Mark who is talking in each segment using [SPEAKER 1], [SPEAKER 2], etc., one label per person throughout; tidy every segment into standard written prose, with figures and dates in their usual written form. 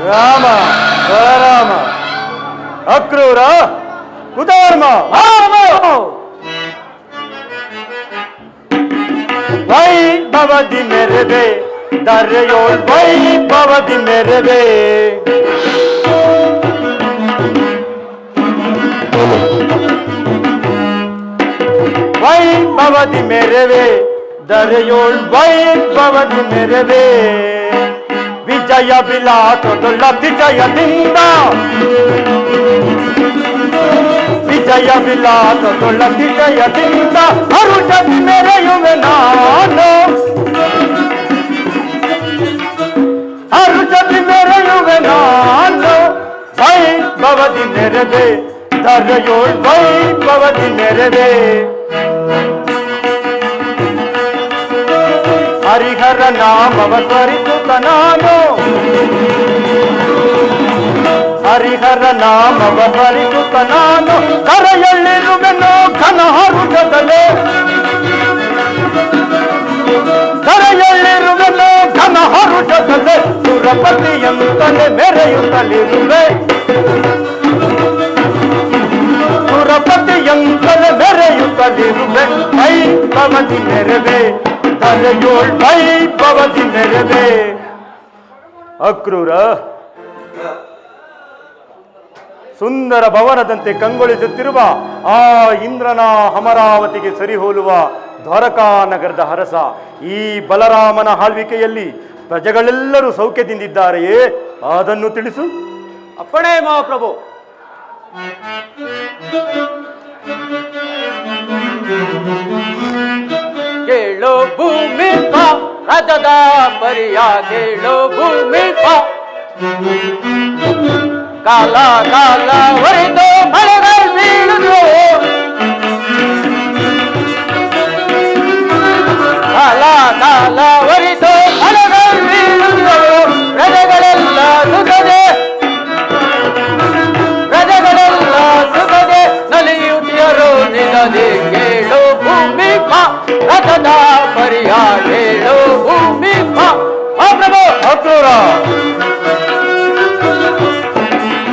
[SPEAKER 1] ರಾಮ ಬಲರಾಮ ಅಕ್ರೂರ ಕುತವರ್ಮ ವೈಭವದಿ ಮೆರೆದೆ ದರೆಯೋಳ್ ವೈಭವದಿ ಮೆರೆದೆ ವೈಭವದಿ ಮೆರೆವೆ ದರೆಯೋಳ್ ವೈಭವದಿ ಮೆರೆವೆ ವಿಜಯ ವಿಲಾಸದೊಳ್ಳ ವಿಜಯದಿಂದ ವಿಜಯ ವಿಲಾಸದೊಳ್ಳ ವಿಜಯದಿಂದ ಹರುಷದಿ ಮೆರೆಯುವೆ ನಾನು ಹರುಷದಿ ಮೆರೆಯುವೆ ನಾನು ವೈಭವದಿ ಮೆರೆದೆ ದರೆಯೋಳ್ ವೈಭವದಿ ಮೆರೆದೆ ಹರಿಹರ ನಾಮವ ಸ್ಮರಿಸುತ್ತ ನಾನು ಹರಿಹರ ನಾಮವ ಸ್ಮರಿಸುತ್ತ ನಾನು ಕರೆಯಲ್ಲಿರುವೆನೋ ಘನ ಹರುಷದಲೆ ಕರೆಯಲ್ಲಿರುವೆನೋ ಘನ ಹರುಷದಲೆ ಸುರಪತಿಯಂತಲೇ ಮೆರೆಯುತ್ತಲಿರುವೆ ಸುರಪತಿಯಂತಲೇ ಮೆರೆಯುತ್ತಲಿರುವೆ ವೈಭವದಿ ಮೆರೆವೆ ದರೆಯೋಳ್ ವೈಭವದಿ ಮೆರೆವೆ. ಅಕ್ರೂರ ಸುಂದರ ಭವನದಂತೆ ಕಂಗೊಳಿಸುತ್ತಿರುವ ಆ ಇಂದ್ರನ ಅಮರಾವತಿಗೆ ಸರಿಹೋಲುವ ದ್ವಾರಕಾ ನಗರದ ಅರಸ ಈ ಬಲರಾಮನ ಆಳ್ವಿಕೆಯಲ್ಲಿ ಪ್ರಜೆಗಳೆಲ್ಲರೂ ಸೌಖ್ಯದಿಂದಿದ್ದಾರೆಯೇ ಅದನ್ನು ತಿಳಿಸು.
[SPEAKER 2] ಅಪ್ಪಣೆ ಮಹಾಪ್ರಭು. ಕೇಳೋ ಭೂಮಿ ರಾಜದ ಪರಿಯ ಕೇಳೋ ಭೂಮಿ ಕಾಲ ಕಾಲ ಹೊರೆದು ಮಳೆಗಳು ಬೀಳುದು ಕಾಲ ಕಾಲ ಹೊರೆದು ಮಳೆಗಳು ಬೀಳುದು ಪ್ರಜೆಗಳೆಲ್ಲ ಸುಖದೆ ಪ್ರಜೆಗಳೆಲ್ಲ ಸುಖದೆ ನಲಿಯುತ್ತಿಯರು ನಿಲ್ಲದೆ ಕೇಳೋ ಭೂಮಿ ರಥದ ಪರಿಯ ಕೇಳೋ ಭೂಮಿ ಪ್ರಭು.
[SPEAKER 1] ಅಕ್ರೂರ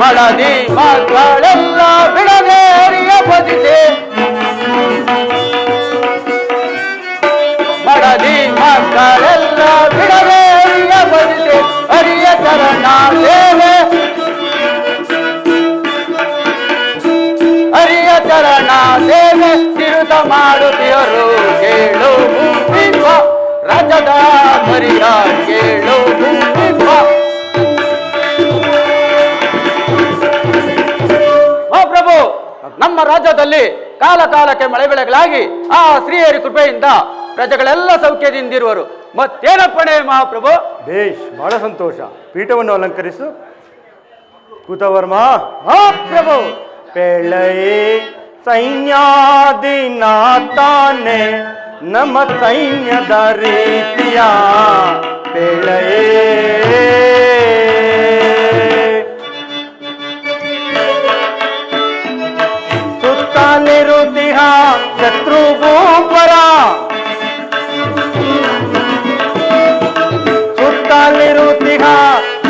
[SPEAKER 2] ಮಡದಿ ಮಕ್ಕಳೆಲ್ಲ ಬಿಡದೆ ಹರಿಯ ಭಜಿಸಿ ಮಡದಿ ಮಕ್ಕಳೆಲ್ಲ ಬಿಡದೆ ಹರಿಯ ಭಜಿಸಿ ಹರಿಯ ಚರಣ ಸೇವೆ ಹರಿಯ ಚರಣ ಸೇವೆ ತಿರುತ ಮಾಡುತ್ತಿಯರು ಕೇಳು ಭೂಮಿ ರಾಜದ ಪರಿಯ ಕೇಳು ಭೂಮಿ. ಪ್ರಭು, ನಮ್ಮ ರಾಜ್ಯದಲ್ಲಿ ಕಾಲ ಕಾಲಕ್ಕೆ ಮಳೆ ಬೆಳೆಗಳಾಗಿ ಆ ಶ್ರೀಹರಿ ಕೃಪೆಯಿಂದ ಪ್ರಜೆಗಳೆಲ್ಲ ಸೌಖ್ಯದಿಂದಿರುವರು. ಮತ್ತೇನಪ್ಪಣೆ ಮಹಾಪ್ರಭು?
[SPEAKER 1] ಬೇಷ್, ಬಹಳ ಸಂತೋಷ. ಪೀಠವನ್ನು ಅಲಂಕರಿಸು. ಕುತವರ್ಮ.
[SPEAKER 2] ಪ್ರಭು.
[SPEAKER 1] ಪೆಳೆಯೇ ಸೈನ್ಯಾದಿನಾತಾನೆ ನಮ್ಮ ಸೈನ್ಯದ ರೀತಿಯ ಪೆಳೆಯೇ ಸುತ್ತಲಿರುತ್ತಿಹ ಶತ್ರುಭೂಪರ ಸುತ್ತಲಿರುತ್ತಿಹ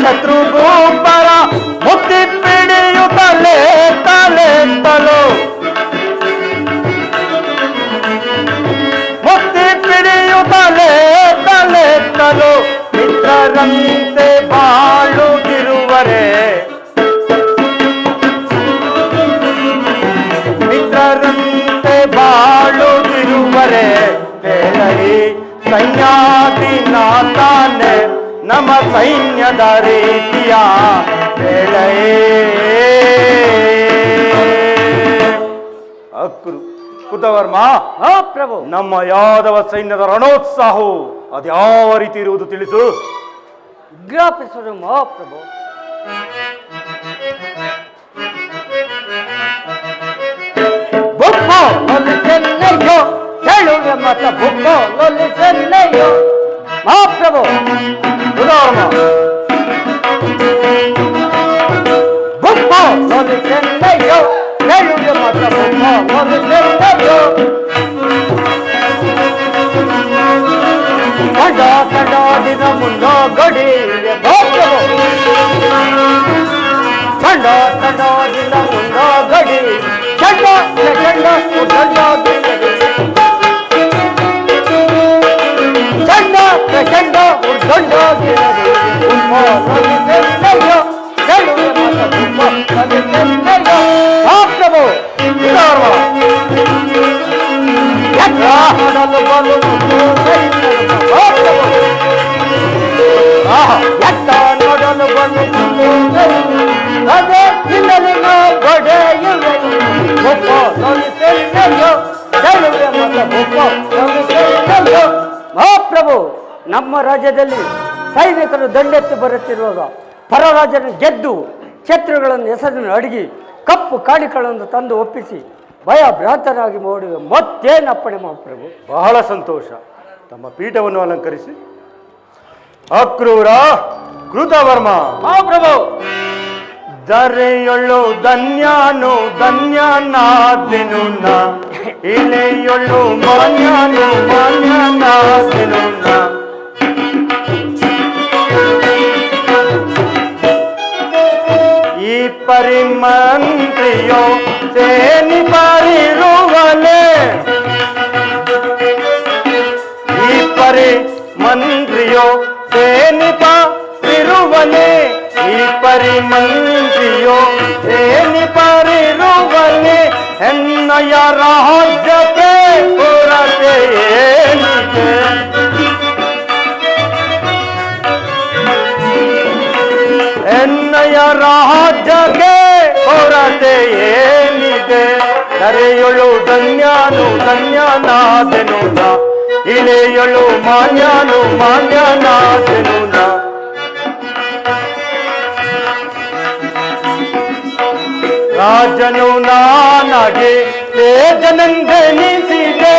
[SPEAKER 1] ಶತ್ರುಭೂಪರ ಮುತ್ತಿ ಪಿಡಿಯುತ್ತಲೇ ತಲೆತ್ತಲು ಮುತ್ತಿ ಪಿಡಿಯುತ್ತಲೇ ತಲೆತ್ತಲು ಮಿತ್ರರಂತೆ ಬಾಳುತ್ತಿರುವರೆ ಮಿತ್ರರಂತೆ ಬಾಳುತ್ತಿರುವರೆ ಹೇಳರಿ ಸೈನ್ಯಾದಿನಾತಾನೆ ನಮ್ಮ ಸೈನ್ಯದ ರೀತಿಯ ಹೇಳೇ. ಕುತವರ್ಮ.
[SPEAKER 2] ಪ್ರಭು.
[SPEAKER 1] ನಮ್ಮ ಯಾದವ ಸೈನ್ಯದ ರಣೋತ್ಸಾಹವು ಅದ್ಯಾವ ರೀತಿ ಇರುವುದು ತಿಳಿಸು.
[SPEAKER 2] ವಿಜ್ಞಾಪಿಸಲು ಮಹಾಪ್ರಭು. ಬುಬ್ಬ ಲೊಲಿಸೆನ್ನಯ್ಯೋ ಹೇಳುವೆ ಮತ ಬುಬ್ಬ ಲೊಲಿಸೆನ್ನಯ್ಯೋ ಮಹಾಪ್ರಭು. ಬುಬ್ಬ ಲೊಲಿಸೆನ್ನಯ್ಯೋ ಹೇಳುವೆ ಮತ ಬುಬ್ಬ ಲೊಲಿಸೆನ್ನಯ್ಯೋ ತಂಡದಿಂದ ಮುಂದೋಗಡಿ ತಂಡದಿಂದ ಮುಂದೋಗಡಿ ಚಂಡ ಚಂಡ ಉರ್ದೊಂಡೋಗಿರಲಿ ಪ್ರಭು ನೋಡಲು ಬಂದು ಅದೇ ಹಿನ್ನಲಿನ ಗೊಡೆಯುವೆ ಮಹಾಪ್ರಭು, ನಮ್ಮ ರಾಜ್ಯದಲ್ಲಿ ಸೈನಿಕರು ದಂಡೆತ್ತಿ ಬರುತ್ತಿರುವಾಗ ಪರರಾಜನ ಗೆದ್ದು ಛತ್ರಿಗಳನ್ನು ಹೆಸರನ್ನು ಅಡಗಿ ಕಪ್ಪು ಕಾಣಿಕೆಗಳನ್ನು ತಂದು ಒಪ್ಪಿಸಿ ಭಯ ಭ್ರಾಂತರಾಗಿ ಮಾಡುವ ಮತ್ತೇನಪ್ಪಣೆ ಮಹಾಪ್ರಭು.
[SPEAKER 1] ಬಹಳ ಸಂತೋಷ. ತಮ್ಮ ಪೀಠವನ್ನು ಅಲಂಕರಿಸಿ. ಅಕ್ರೂರ ಕೃತವರ್ಮ
[SPEAKER 2] ಮಹಾಪ್ರಭು,
[SPEAKER 1] ದರೆಯೊಳ್ಳು ಧನ್ಯಾನು ಧನ್ಯನಾದೆನು ನಾ, ಇಲೆಯೊಳ್ಳು ಮಾನ್ಯಾನು ಮಾನ್ಯನಾದೆನು ನಾ. ಈ ಪರಿಮಂತ್ರಿಯೋ ಸೇನಿ ಪರಿರುವಲೆ, ಈ ಪರಿಮಂತ್ರಿಯೋ ಸೇನಿ ಪರಿರುವಲೆ, ಈ ಪರಿಮಂತ್ರಿಯೋ ಸೇನಿ ಪರಿರುವಲೆ, ಎನ್ನಯ ರಾಜ್ಯಕ್ಕೆ ಕೊರತೆ ಏನಿದೆ, ಎನ್ನಯ ರಾಜ್ಯಕ್ಕೆ ಕೊರತೆ ಏನಿದೆ. ಧರೆಯೊಳು ಧನ್ಯಾನು ಧನ್ಯನಾದೆನು ನಾ, ಇಳೆಯೊಳು ಮಾನ್ಯಾನು ಮಾನ್ಯನಾದೆನು ನಾ. ರಾಜನು ನಾನಾಗೆ ತೇಜನೆಂದೆನಿಸಿದೆ,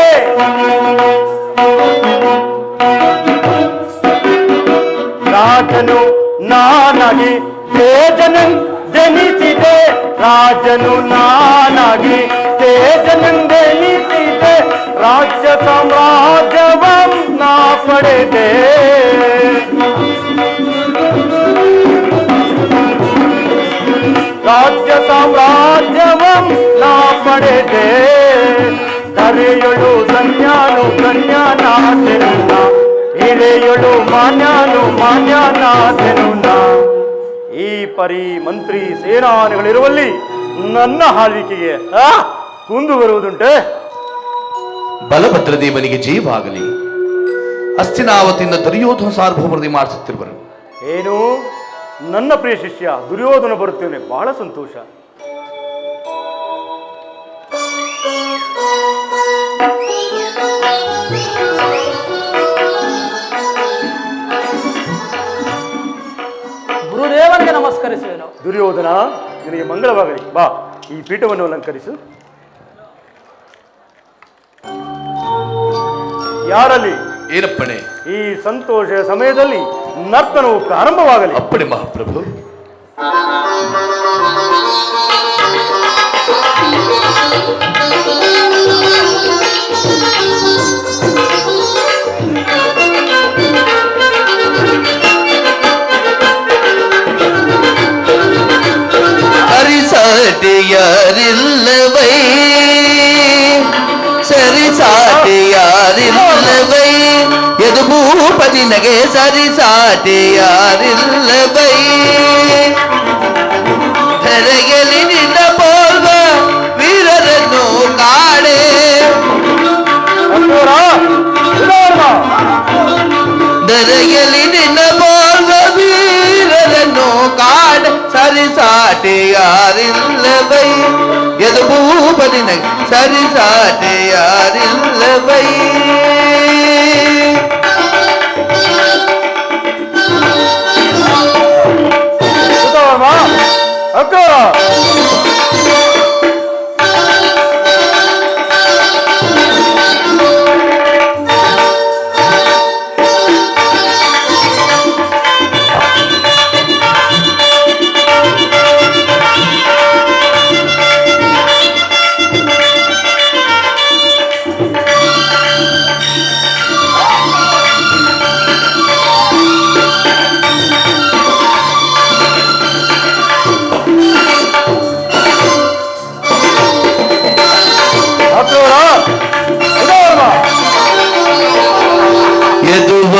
[SPEAKER 1] ರಾಜನು ನಾನಾಗಿ ತೇಜನೆಂದೆನಿಸಿದೆ, ರಾಜನು ನಾನಾಗಿ ತೇಜನೆಂದೆನಿಸಿದೆ, ರಾಜ್ಯ ಸಾಮ್ರಾಜ್ಯವಂ ನಾ ಪಡೆದೆ, ರಾಜ್ಯ ಸಾಮ್ರಾಜ್ಯವಂ ನಾ ಪಡೆದೆ. ಧರೆಯೊಳು ಧನ್ಯಾನು ಧನ್ಯನಾದೆನು ನಾ, ಇಳೆಯೊಳು ಮಾನ್ಯಾನು ಮಾನ್ಯನಾದೆನು ನಾ. ಈ ಪರಿ ಮಂತ್ರಿ ಸೇನಾನಿಗಳಿರುವಲ್ಲಿ ನನ್ನ ಆಳ್ವಿಕೆಗೆ ಕುಂದು ಬರುವುದುಂಟೆ?
[SPEAKER 3] ಬಲಭದ್ರ ದೇವನಿಗೆ ಜಯವಾಗಲಿ. ಹಸ್ತಿನಾವತಿಯಿಂದ ದುರ್ಯೋಧನ ಸಾರ್ವಭೌಮರದಿ ಮಾಡಿಸುತ್ತಿರುವರು.
[SPEAKER 1] ಏನು, ನನ್ನ ಪ್ರಿಯ ಶಿಷ್ಯ ದುರ್ಯೋಧನ ಬರುತ್ತೇನೆ, ಬಹಳ ಸಂತೋಷ.
[SPEAKER 2] ಗುರುದೇವನಿಗೆ ನಮಸ್ಕರಿಸುವೆನು.
[SPEAKER 1] ದುರ್ಯೋಧನ, ನಿನಗೆ ಮಂಗಳವಾಗಲಿ. ಬಾ, ಈ ಪೀಠವನ್ನು ಅಲಂಕರಿಸು. ಯಾರಲ್ಲಿ
[SPEAKER 3] ಏನಪ್ಪಣೆ?
[SPEAKER 1] ಈ ಸಂತೋಷ ಸಮಯದಲ್ಲಿ ನರ್ತನವು ಪ್ರಾರಂಭವಾಗಲಿ.
[SPEAKER 3] ಅಪ್ಪಣೆ ಮಹಾಪ್ರಭು.
[SPEAKER 4] ಸರಿಸಾಟಿಯಾರಿಲ್ಲವೈ, ಸರಿಸಾಟಿಯಾರಿಲ್ಲವೈ, ಯದು ಭೂಪತಿ ನಗೆ ಸರಿಸಾಟಿಯಾರಿಲ್ಲವೈ, ಧರೆಗೆಲಿ ನಿನ್ನ ಪೋಲ್ವ ವೀರರನ್ನು ಕಾಡೆ, ಧರೆಗೆಲಿ ನಿನ್ನ ಪೋಲ್ವ ವೀರರನ್ನು ಕಾಡೆ, ಸರಿಸಾಟಿಯಾರಿಲ್ಲವೈ, ಯದು ಭೂಪತಿ ನಗೆ ಸರಿಸಾಟಿಯಾರಿಲ್ಲವೈ.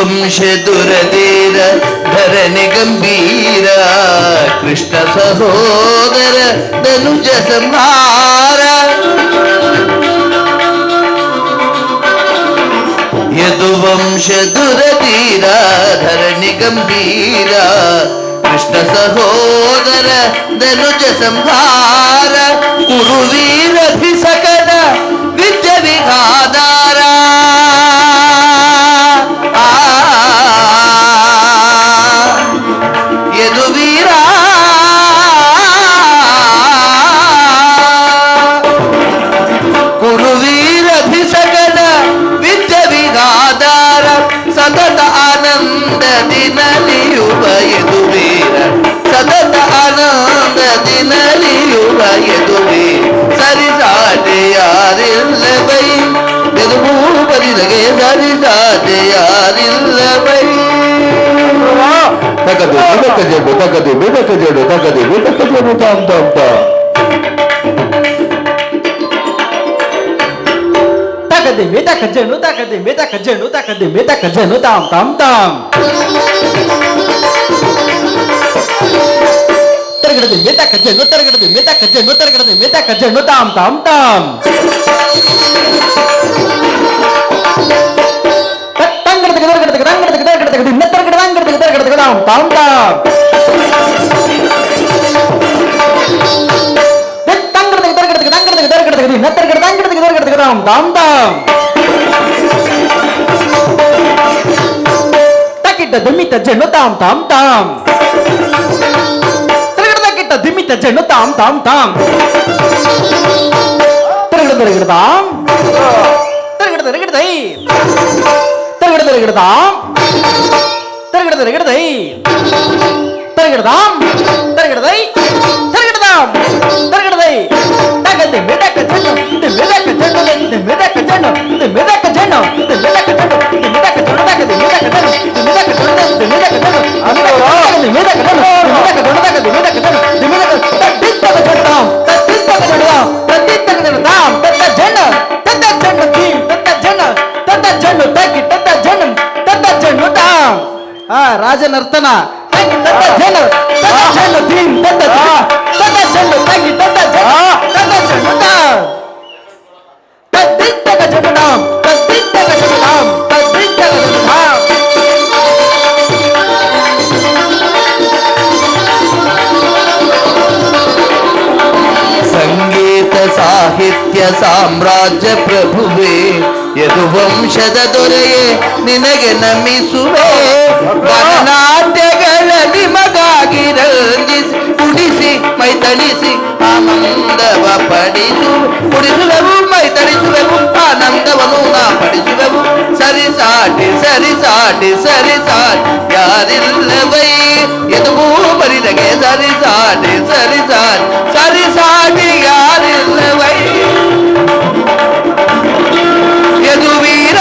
[SPEAKER 4] ಯದುವಂಶ ದುರದೀರ ಧರಣಿ ಗಂಭೀರ ಕೃಷ್ಣ ಸಹೋದರ ಧನುಜ ಸಂಹಾರ ಯದುವಂಶ ದುರದೀರ ಧರಣಿ ಗಂಭೀರ ಕೃಷ್ಣ ಸಹೋದರ ಧನುಜ ಸಂಹಾರ ಕುರುವೀರಭಿಸಕನ ವಿದ್ಯ ವಿಘಾದಾರ ಯದುವೀರ ಕುರುವೀರಭಿಸಕನ ವಿದ್ಯ ವಿಘಾದಾರ ಸತತ ಆನಂದದಿ ನಲಿಯುವ ಯದುವೀರ ಸತತ ಆನಂದದಿ ನಲಿಯುವ ಯದುವೀರ ಸರಿಸಾಟೆ ಯಾರಿಲ್ಲವೈ ಯದುಭೂಪತಿಗೆ ಸರಿಸಾಟೆ ಯಾರಿಲ್ಲವೈ
[SPEAKER 5] ತಗದು ಮಿದಕ ಜಡು ತಗದು ಮಿದಕ ಜಡು ತಗದು ಮಿದಕ ಜಡು ತಾಮ್ ತಾಮ್ ತಾಮ್
[SPEAKER 6] ತಗದೆ ಮಿದಕ ಜನು ತಗದೆ ಮಿದಕ ಜನು ತಗದೆ ಮಿದಕ ಜನು ತಾಮ್ ತಾಮ್ ತಾಮ್ ತರಗಡೆ ಮಿದಕ ಜನು ತರಗಡೆ ಮಿದಕ ಜನು ತರಗಡೆ ಮಿದಕ ಜನು ತಾಮ್ ತಾಮ್ ತಾಮ್ ತಾಮ್ ತಾಮ್ ತಾಮ್ ತಾಮ್ ತಕಿಟ್ಟ ದುಮ್ಮಿತ ಜನು ತಾಮ್ ತಾಮ್ ತಾಮ್ ತಕಿಟ್ಟ ದುಮ್ಮಿತ ಜನು ತಾಮ್ ತಾಮ್ ತಾಮ್ ತಾಮ್ ತರಗಡದೈ ತರಗಡದಾಮ್ ತರಗಡದೈ ತರಗಡದಾಮ್ ತರಗಡದೈ ತರಗಡದಾಮ್ ತರಗಡದೈ ತಗದೆ ಮಿದಕ ಜನು ಮಿದಕ ಜನು ಮಿದಕ ಜನು ಮಿದಕ ಜನು ಮಿದಕ ಜನು ಮಿದಕ ಜನು ತಗದೆ ಮಿದಕ ಜನು ಮಿದಕ ಜನು ಮಿದಕ ಜನು ಮಿದಕ ಜನು ಮಿದಕ ಜನು ತಗದೆ ಮಿದಕ ಜನು ಮಿದಕ ತತ್ತಿತ್ತಗ ಜಡದಾಮ್ ತತ್ತಿತ್ತಗ ಜಡದಾಮ್ ತತ್ತಿತ್ತಗ ಜಡದಾಮ್ ತತ್ತ ಜನು ತೀಮ್ ತತ್ತ ಜನು ತಗಿ ತತ್ತ ಜನು ತಾಮ್ ರಾಜನರ್ತನ ತತ್ತ ಜನು ತೀಮ್ ತತ್ತ ಜನು ತಗಿ ತತ್ತ ಜನು ತಾಮ್ ತತ್ತಿತ್ತಗ ಜಡದಾಮ್ ತತ್ತಿತ್ತಗ ಜಡದಾಮ್ ತತ್ತಿತ್ತಗ ಜಡದಾಮ್
[SPEAKER 4] ಸಂಗೀತ ಸಾಹಿತ್ಯ ಸಾಮ್ರಾಜ್ಯ ಪ್ರಭುವೇ ಯದುವಂಶದ ದೊರೆಯೇ ನಿನಗೆ ನಮಿಸುವೆ ಗಣನಾಟ್ಯಗಳ ನಿಮಗಾಗಿ ರಂಜಿಸಿ ಕುಡಿಸಿ ಮೈತಣಿಸಿ ಆನಂದವ ಕುಡಿಸುವೆವು ಮೈತಣಿಸುವೆವು ಆನಂದವನ್ನು ನಾ ಪಡಿಸುವೆವು ಸರಿಸಾಟಿ ಯಾರಿಲ್ಲವೈ ಯದುಭೂಪತಿಗೆ ಸರಿಸಾಟಿ ಯಾರಿಲ್ಲವೈ ಯದುವೀರ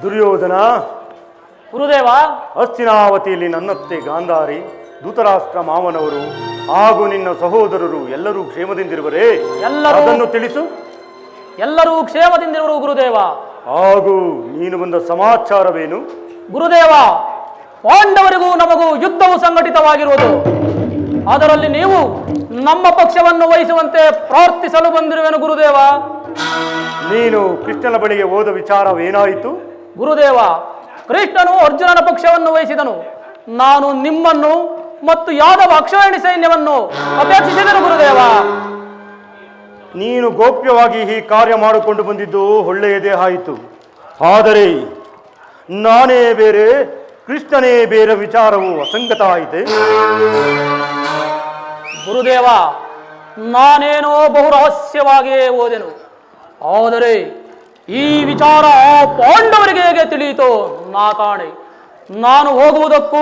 [SPEAKER 1] ದುರ್ಯೋಧನ,
[SPEAKER 2] ಗುರುದೇವ,
[SPEAKER 1] ಹಸ್ತಿನಾವತಿಯಲ್ಲಿ ನನ್ನತ್ತೆ ಗಾಂಧಾರಿ, ಧೃತರಾಷ್ಟ್ರ ಮಾವನವರು ಹಾಗೂ ನಿನ್ನ ಸಹೋದರರು ಎಲ್ಲರೂ ಕ್ಷೇಮದಿಂದಿರುವರೇ? ಅದನ್ನು ತಿಳಿಸು.
[SPEAKER 7] ಎಲ್ಲರೂ ಕ್ಷೇಮದಿಂದಿರುವರು ಗುರುದೇವ.
[SPEAKER 1] ಹಾಗೂ ನೀನು ಬಂದ ಸಮಾಚಾರವೇನು?
[SPEAKER 7] ಗುರುದೇವ, ಪಾಂಡವರಿಗೂ ನಮಗೂ ಯುದ್ಧವು ಸಂಘಟಿತವಾಗಿರುವುದು. ಅದರಲ್ಲಿ ನೀವು ನಮ್ಮ ಪಕ್ಷವನ್ನು ವಹಿಸುವಂತೆ ಪ್ರಾರ್ಥಿಸಲು ಬಂದಿರುವೆನು ಗುರುದೇವ.
[SPEAKER 1] ನೀನು ಕೃಷ್ಣನ ಬಳಿಗೆ ಹೋದ ವಿಚಾರವೇನಾಯಿತು?
[SPEAKER 7] ಗುರುದೇವ, ಕೃಷ್ಣನು ಅರ್ಜುನನ ಪಕ್ಷವನ್ನು ವಹಿಸಿದನು. ನಾನು ನಿಮ್ಮನ್ನು ಮತ್ತು ಯಾದವ ಅಕ್ಷೋಹಿಣಿ ಸೈನ್ಯವನ್ನು ಅಪೇಕ್ಷಿಸಿದನು ಗುರುದೇವ.
[SPEAKER 1] ನೀನು ಗೋಪ್ಯವಾಗಿ ಈ ಕಾರ್ಯ ಮಾಡಿಕೊಂಡು ಬಂದಿದ್ದು ಒಳ್ಳೆಯದೇ ಆಯಿತು. ಆದರೆ ನಾನೇ ಬೇರೆ, ಕೃಷ್ಣನೇ ಬೇರೆ ವಿಚಾರವು ಅಸಂಗತ ಆಯಿತೆ.
[SPEAKER 7] ಗುರುದೇವ, ನಾನೇನೋ ಬಹು ರಹಸ್ಯವಾಗಿಯೇ ಓದೆನು. ಆದರೆ ಈ ವಿಚಾರ ಪಾಂಡವರಿಗೆ ಹೇಗೆ ತಿಳಿಯಿತೋ ನಾ ಕಾಣೆ. ನಾನು ಹೋಗುವುದಕ್ಕೂ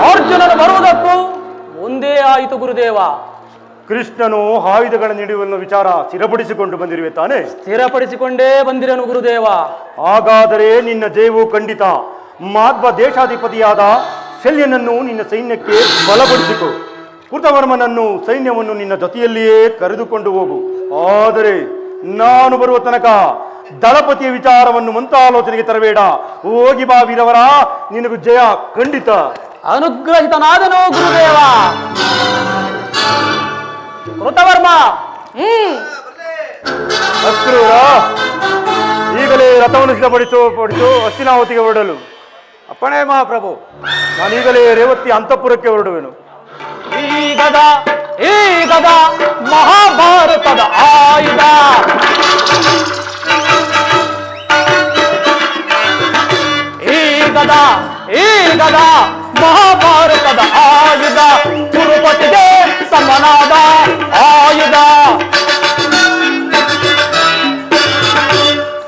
[SPEAKER 7] ಅರ್ಜುನನು ಬರುವುದಕ್ಕೂ ಒಂದೇ ಆಯಿತು ಗುರುದೇವ.
[SPEAKER 1] ಕೃಷ್ಣನು ಆಯುಧಗಳ ನೀಡುವ ವಿಚಾರ ಸ್ಥಿರಪಡಿಸಿಕೊಂಡು ಬಂದಿರುವೆ ತಾನೆ?
[SPEAKER 7] ಸ್ಥಿರಪಡಿಸಿಕೊಂಡೇ ಬಂದಿರನು ಗುರುದೇವ.
[SPEAKER 1] ಹಾಗಾದರೆ ನಿನ್ನ ಜಯವು ಖಂಡಿತ. ಮಾಧ್ವ ದೇಶಾಧಿಪತಿಯಾದ ಶಲ್ಯನನ್ನು ನಿನ್ನ ಸೈನ್ಯಕ್ಕೆ ಬಲಪಡಿಸಿಕೊ. ಕೃತವರ್ಮನನ್ನು ಸೈನ್ಯವನ್ನು ನಿನ್ನ ಜೊತೆಯಲ್ಲಿಯೇ ಕರೆದುಕೊಂಡು ಹೋಗು. ಆದರೆ ನಾನು ಬರುವ ತನಕ ದಳಪತಿಯ ವಿಚಾರವನ್ನು ಮಂತಾಲೋಚನೆಗೆ ತರಬೇಡ. ಹೋಗಿ ಬಾ ವೀರವರ, ನಿನಗೂ ಜಯ ಖಂಡಿತ.
[SPEAKER 7] ಅನುಗ್ರಹಿತನಾದನು ಗುರುದೇವ. ಕೃತವರ್ಮ,
[SPEAKER 1] ಅಕ್ರೂರ, ಈಗಲೇ ರಥವನ್ನು ಸಿದ್ಧಪಡಿಸು ಹಸ್ತಿನಾವತಿಗೆ ಹೊರಡಲು.
[SPEAKER 2] ಅಪ್ಪಣೆ ಮಹಾಪ್ರಭು.
[SPEAKER 1] ನಾನೀಗಲೇ ರೇವತಿ ಅಂತಃಪುರಕ್ಕೆ ಹೊರಡುವೆನು.
[SPEAKER 7] ಈಗದ ಮಹಾಭಾರತದ ಆಯುಧ. ಈಗದ ಮಹಾಭಾರತದ ಆಯುಧ. ಕುರುಪತಿಗೆ ಸಮನಾದ ಆಯುಧ.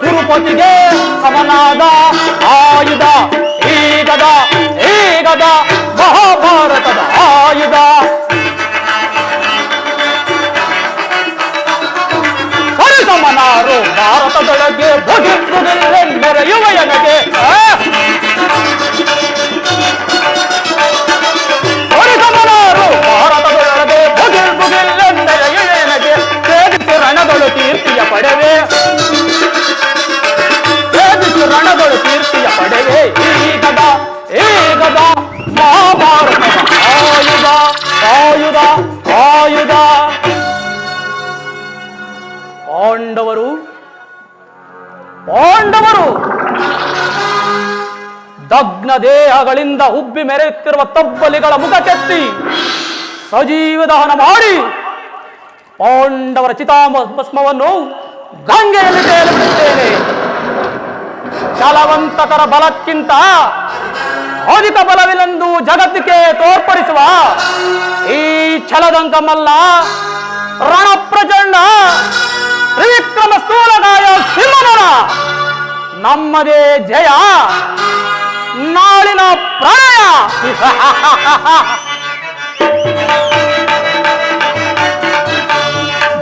[SPEAKER 7] ಕುರುಪತಿಗೆ ಸಮನಾದ ಆಯುಧ. ಈಗದ ಮಹಾಭಾರತದ ಆಯುಧ. ಪರಿಸಮನಾರು ಭಾರತದೊಳಗೆ ಬಗೆಯುವ ಎನಗೆ. ಪರಿಸಮನಾರು ಭಾರತದೊಳಗೆ ಬಗೆಯುವನೆಗೆ. ಸೇರಿಸಿ ರಣಗಳು ಕೀರ್ತಿಯ ಪಡೆವೆ. ರಣಗಳು ಕೀರ್ತಿಯ ಪಡೆವೆ. ಈಗದ ಮಹಾಭಾರತದ ಆಯುಧ. ಪಾಂಡವರು ದಗ್ನ ದೇಹಗಳಿಂದ ಉಬ್ಬಿ ಮೆರೆಯುತ್ತಿರುವ ತಬ್ಬಲಿಗಳ ಮುಖ ಕೆತ್ತಿ ಸಜೀವ ದಹನ ಮಾಡಿ ಪಾಂಡವರ ಚಿತಾಭಸ್ಮವನ್ನು ಗಂಗೆಯಲ್ಲಿ ತೇಲಿಬಿಡುತ್ತೇನೆ. ಛಲವಂತಕರ ಬಲಕ್ಕಿಂತ ಅಧಿಕ ಬಲವಿല്ലെಂದು ಜಗತ್ತಿಗೆ ತೋರ್ಪಡಿಸುವ ಈ ಛಲದಂಕ ಮಲ್ಲ ರಣಪ್ರಚಂಡ ತ್ರಿವಿಕ್ರಮ ಸ್ಥೂಲಗಾಯ ಸಿಂಹನರ ನಮ್ಮದೇ ಜಯ, ನಾಳಿನ ಪ್ರಳಯ.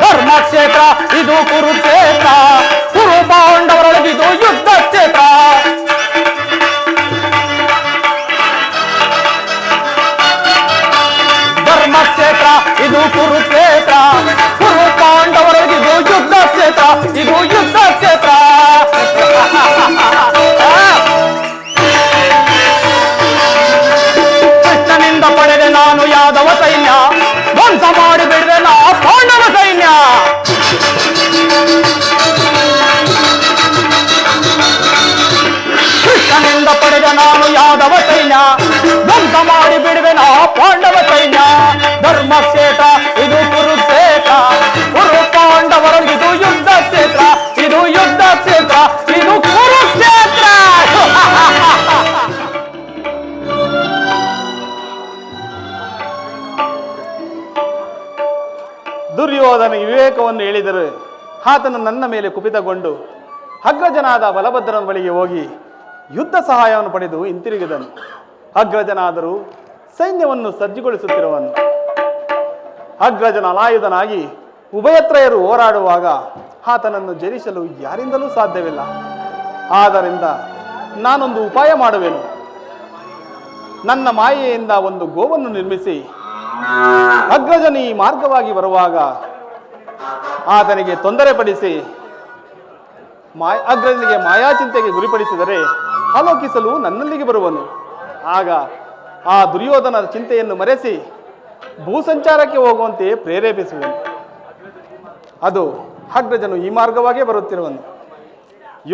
[SPEAKER 7] ಧರ್ಮಕ್ಷೇತ್ರ ಇದು ಕುರುಕ್ಷೇತ್ರ. ಕುರು ಪಾಂಡವರೊಳಗಿದು ಯುದ್ಧ ಕ್ಷೇತ್ರ. ಧರ್ಮಕ್ಷೇತ್ರ ಇದು ಕುರುಕ್ಷೇತ್ರ. ಕುರು ಪಾಂಡವರೊಳಗಿದು ಯುದ್ಧ ಕ್ಷೇತ್ರ. ಇದು ಯುದ್ಧ ಕ್ಷೇತ್ರ. ಕೃಷ್ಣನಿಂದ ಪಡೆದೆ ನಾನು ಯಾದವ ಸೈನ್ಯ. ಧ್ವಂಸ ಮಾಡಿ ಬಿಡಿದೆ ನಾ ಪಾಂಡವ ಸೈನ್ಯ. ಕೃಷ್ಣನಿಂದ ಪಡೆದ ನಾನು ಯಾದವ ಸೈನ್ಯ. ಧ್ವಂಸ ಮಾಡಿ ಬಿಡುವೆ ನಾ ಪಾಂಡವ ಸೈನ್ಯ. ಧರ್ಮಕ್ಷೇತ್ರ ಇದು ಕುರುಕ್ಷೇತ್ರ. ಕುರು ಪಾಂಡವರೊಳಗಿದು ಯುದ್ಧ ಕ್ಷೇತ್ರ. ಇದು ಯುದ್ಧ ಕ್ಷೇತ್ರ. ಇದು ಕುರುಕ್ಷೇತ್ರ.
[SPEAKER 8] ದುರ್ಯೋಧನ ವಿವೇಕವನ್ನು ಹೇಳಿದರೆ ಆತನು ನನ್ನ ಮೇಲೆ ಕುಪಿತಗೊಂಡು ಅಗ್ರಜನಾದ ಬಲಭದ್ರನ ಬಳಿಗೆ ಹೋಗಿ ಯುದ್ಧ ಸಹಾಯವನ್ನು ಪಡೆದು ಹಿಂತಿರುಗಿದನು. ಅಗ್ರಜನಾದರೂ ಸೈನ್ಯವನ್ನು ಸಜ್ಜುಗೊಳಿಸುತ್ತಿರುವನು. ಅಗ್ರಜನ ಅಲಾಯುಧನಾಗಿ ಉಭಯತ್ರಯರು ಹೋರಾಡುವಾಗ ಆತನನ್ನು ಜಯಿಸಲು ಯಾರಿಂದಲೂ ಸಾಧ್ಯವಿಲ್ಲ. ಆದ್ದರಿಂದ ನಾನೊಂದು ಉಪಾಯ ಮಾಡುವೆನು. ನನ್ನ ಮಾಯೆಯಿಂದ ಒಂದು ಗೋವನ್ನು ನಿರ್ಮಿಸಿ ಅಗ್ರಜನ ಈ ಮಾರ್ಗವಾಗಿ ಬರುವಾಗ ಆತನಿಗೆ ತೊಂದರೆ ಪಡಿಸಿ ಅಗ್ರಜನಿಗೆ ಮಾಯಾಚಿಂತೆಗೆ ಗುರಿಪಡಿಸಿದರೆ ಆಲೋಕಿಸಲು ನನ್ನಲ್ಲಿಗೆ ಬರುವನು. ಆಗ ಆ ದುರ್ಯೋಧನ ಚಿಂತೆಯನ್ನು ಮರೆಸಿ ಭೂಸಂಚಾರಕ್ಕೆ ಹೋಗುವಂತೆ ಪ್ರೇರೇಪಿಸುವನು. ಅದು ಅಗ್ರಜನು ಈ ಮಾರ್ಗವಾಗೇ ಬರುತ್ತಿರುವನು.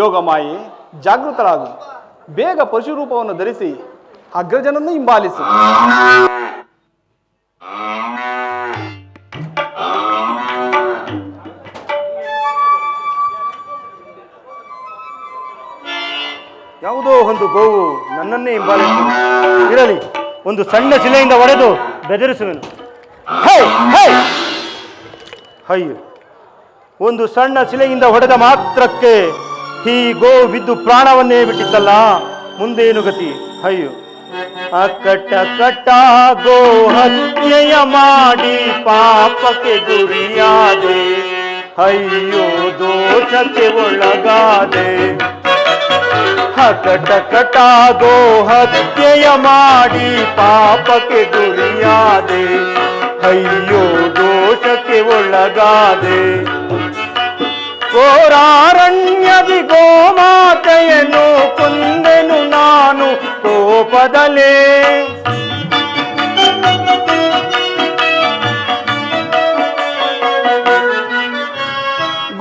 [SPEAKER 8] ಯೋಗ ಮಾಯೆ ಜಾಗೃತರಾಗು. ಬೇಗ ಪಶುರೂಪವನ್ನು ಧರಿಸಿ ಅಗ್ರಜನನ್ನು ಹಿಂಬಾಲಿಸು.
[SPEAKER 1] ಯಾವುದೋ ಒಂದು ಗೋವು ನನ್ನನ್ನೇ ಹಿಂಬಾಲಿಸುವುದು. ಇರಲಿ, ಒಂದು ಸಣ್ಣ ಶಿಲೆಯಿಂದ ಹೊಡೆದು ಬೆದರಿಸುವೆನು. ಅಯ್ಯೋ, ಒಂದು ಸಣ್ಣ ಶಿಲೆಯಿಂದ ಹೊಡೆದ ಮಾತ್ರಕ್ಕೆ ಈ ಗೋವು ಬಿದ್ದು ಪ್ರಾಣವನ್ನೇ ಬಿಟ್ಟಿತ್ತಲ್ಲ, ಮುಂದೇನು ಗತಿ? ಅಯ್ಯೋ, ಅಕ್ಕಟ್ಟ ಗೋ ಹತ್ಯೆಯ ಮಾಡಿ ಪಾಪಕ್ಕೆ ಗುರಿಯಾದೆ. ಅಯ್ಯೋ, ದೋಷಕ್ಕೆ ಒಳಗಾದೆ. ಹಕಟಕಟಾಗೋ ಹತ್ಯೆಯ ಮಾಡಿ ಪಾಪಕ್ಕೆ ಗುರಿಯಾದೆ, ಅಯ್ಯೋ ದೋಷಕ್ಕೆ ಒಳಗಾದೆ. ಘೋರಾರಣ್ಯದಿ ಗೋಮಾತೆಯನ್ನು ಕೊಂದೆನು ನಾನು ಕೋಪದಲೇ.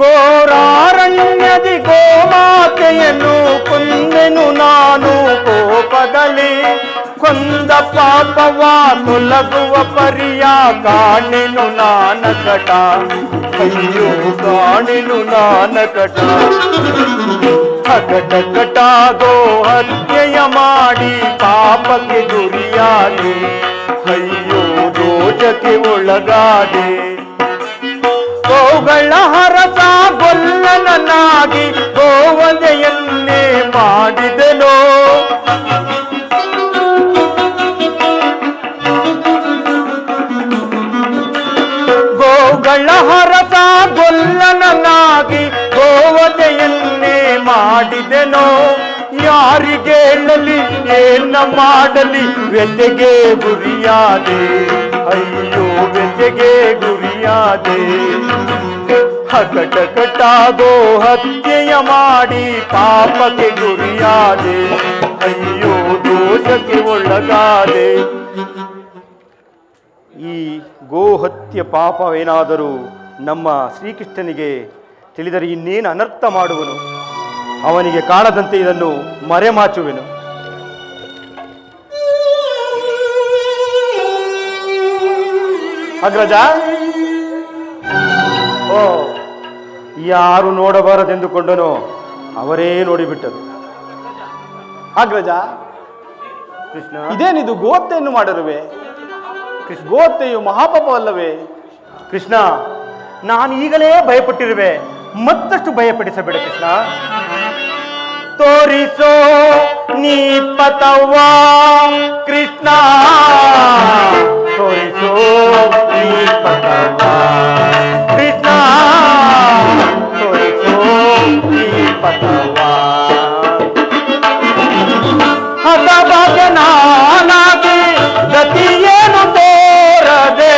[SPEAKER 1] ಘೋರಾರಣ್ಯದಿ ಗೋಮಾತೆಯನ್ನು ಕೊಂದೆನು ನಾನು ಕೋಪದಲ್ಲಿ. ಕೊಂದ ಪಾಪವ ತೊಲಗುವ ಪರಿಯ ಕಾಣೆನು ನಾನಕಟ, ಅಯ್ಯೋ ಕಾಣೆನು ನಾನಕಟ. ಹಕಟಕಟಾಗೋ ಹತ್ಯೆಯ ಮಾಡಿ ಪಾಪಕ್ಕೆ ಗುರಿಯಾದೆ, ಅಯ್ಯೋ ದೋಷಕ್ಕೆ ಒಳಗಾದೆ. ಗೋಗಳ ಹರಸ ಗೊಲ್ಲನನಾಗಿ ಗೋವಧೆಯನ್ನೇ ಮಾಡಿದೆನೋ. ಗೋಗಳ ಹರಸ ಗೊಲ್ಲನನಾಗಿ ಗೋವಧೆಯನ್ನೇ ಮಾಡಿದೆನೋ. ಯಾರಿಗೆ ಹೇಳಲಿ ಏನ ಮಾಡಲಿ ವ್ಯತೆಗೆ ಗುರಿಯಾದೆ, ಅಯ್ಯೋ ವ್ಯತೆಗೆ ಗುರಿಯಾದೆ. ಹಕಟಕಟಾಗೋ ಹತ್ಯೆಯ ಮಾಡಿ ಪಾಪಕ್ಕೆ ಗುರಿಯಾದೆ, ಅಯ್ಯೋ ದೋಷಕ್ಕೆ ಒಳಗಾದೆ. ಈ ಗೋಹತ್ಯೆ ಪಾಪವೇನಾದರೂ ನಮ್ಮ ಶ್ರೀಕೃಷ್ಣನಿಗೆ ತಿಳಿದರೆ ಇನ್ನೇನು ಅನರ್ಥ ಮಾಡುವನು. ಅವನಿಗೆ ಕಾಣದಂತೆ ಇದನ್ನು ಮರೆಮಾಚುವೆನು. ಅಗ್ರಜ, ಓ ಯಾರು ನೋಡಬಾರದೆಂದುಕೊಂಡನೋ ಅವರೇ ನೋಡಿಬಿಟ್ಟರು.
[SPEAKER 8] ಅಗ್ರಜ,
[SPEAKER 1] ಕೃಷ್ಣ,
[SPEAKER 8] ಇದೇನಿದು ಗೋಹತ್ಯೆಯನ್ನು ಮಾಡಿರುವೆ? ಗೋಹತ್ಯೆಯು ಮಹಾಪಾಪವಲ್ಲವೇ?
[SPEAKER 1] ಕೃಷ್ಣ, ನಾನು ಈಗಲೇ ಭಯಪಟ್ಟಿರುವೆ, ಮತ್ತಷ್ಟು ಭಯಪಡಿಸಬೇಡ ಕೃಷ್ಣ. ತೋರಿಸೋ ನೀ ಪತವ್ವ ಕೃಷ್ಣ, ತೋರಿಸೋ ನೀ ಪತವ್ವ ಕೃಷ್ಣ, ತೋರಿಸೋ ನೀ ಪತವ್ವ. ಹತಭಾಗ್ಯನಾಗಿ ಗತಿಯೇನು ತೋರದೆ,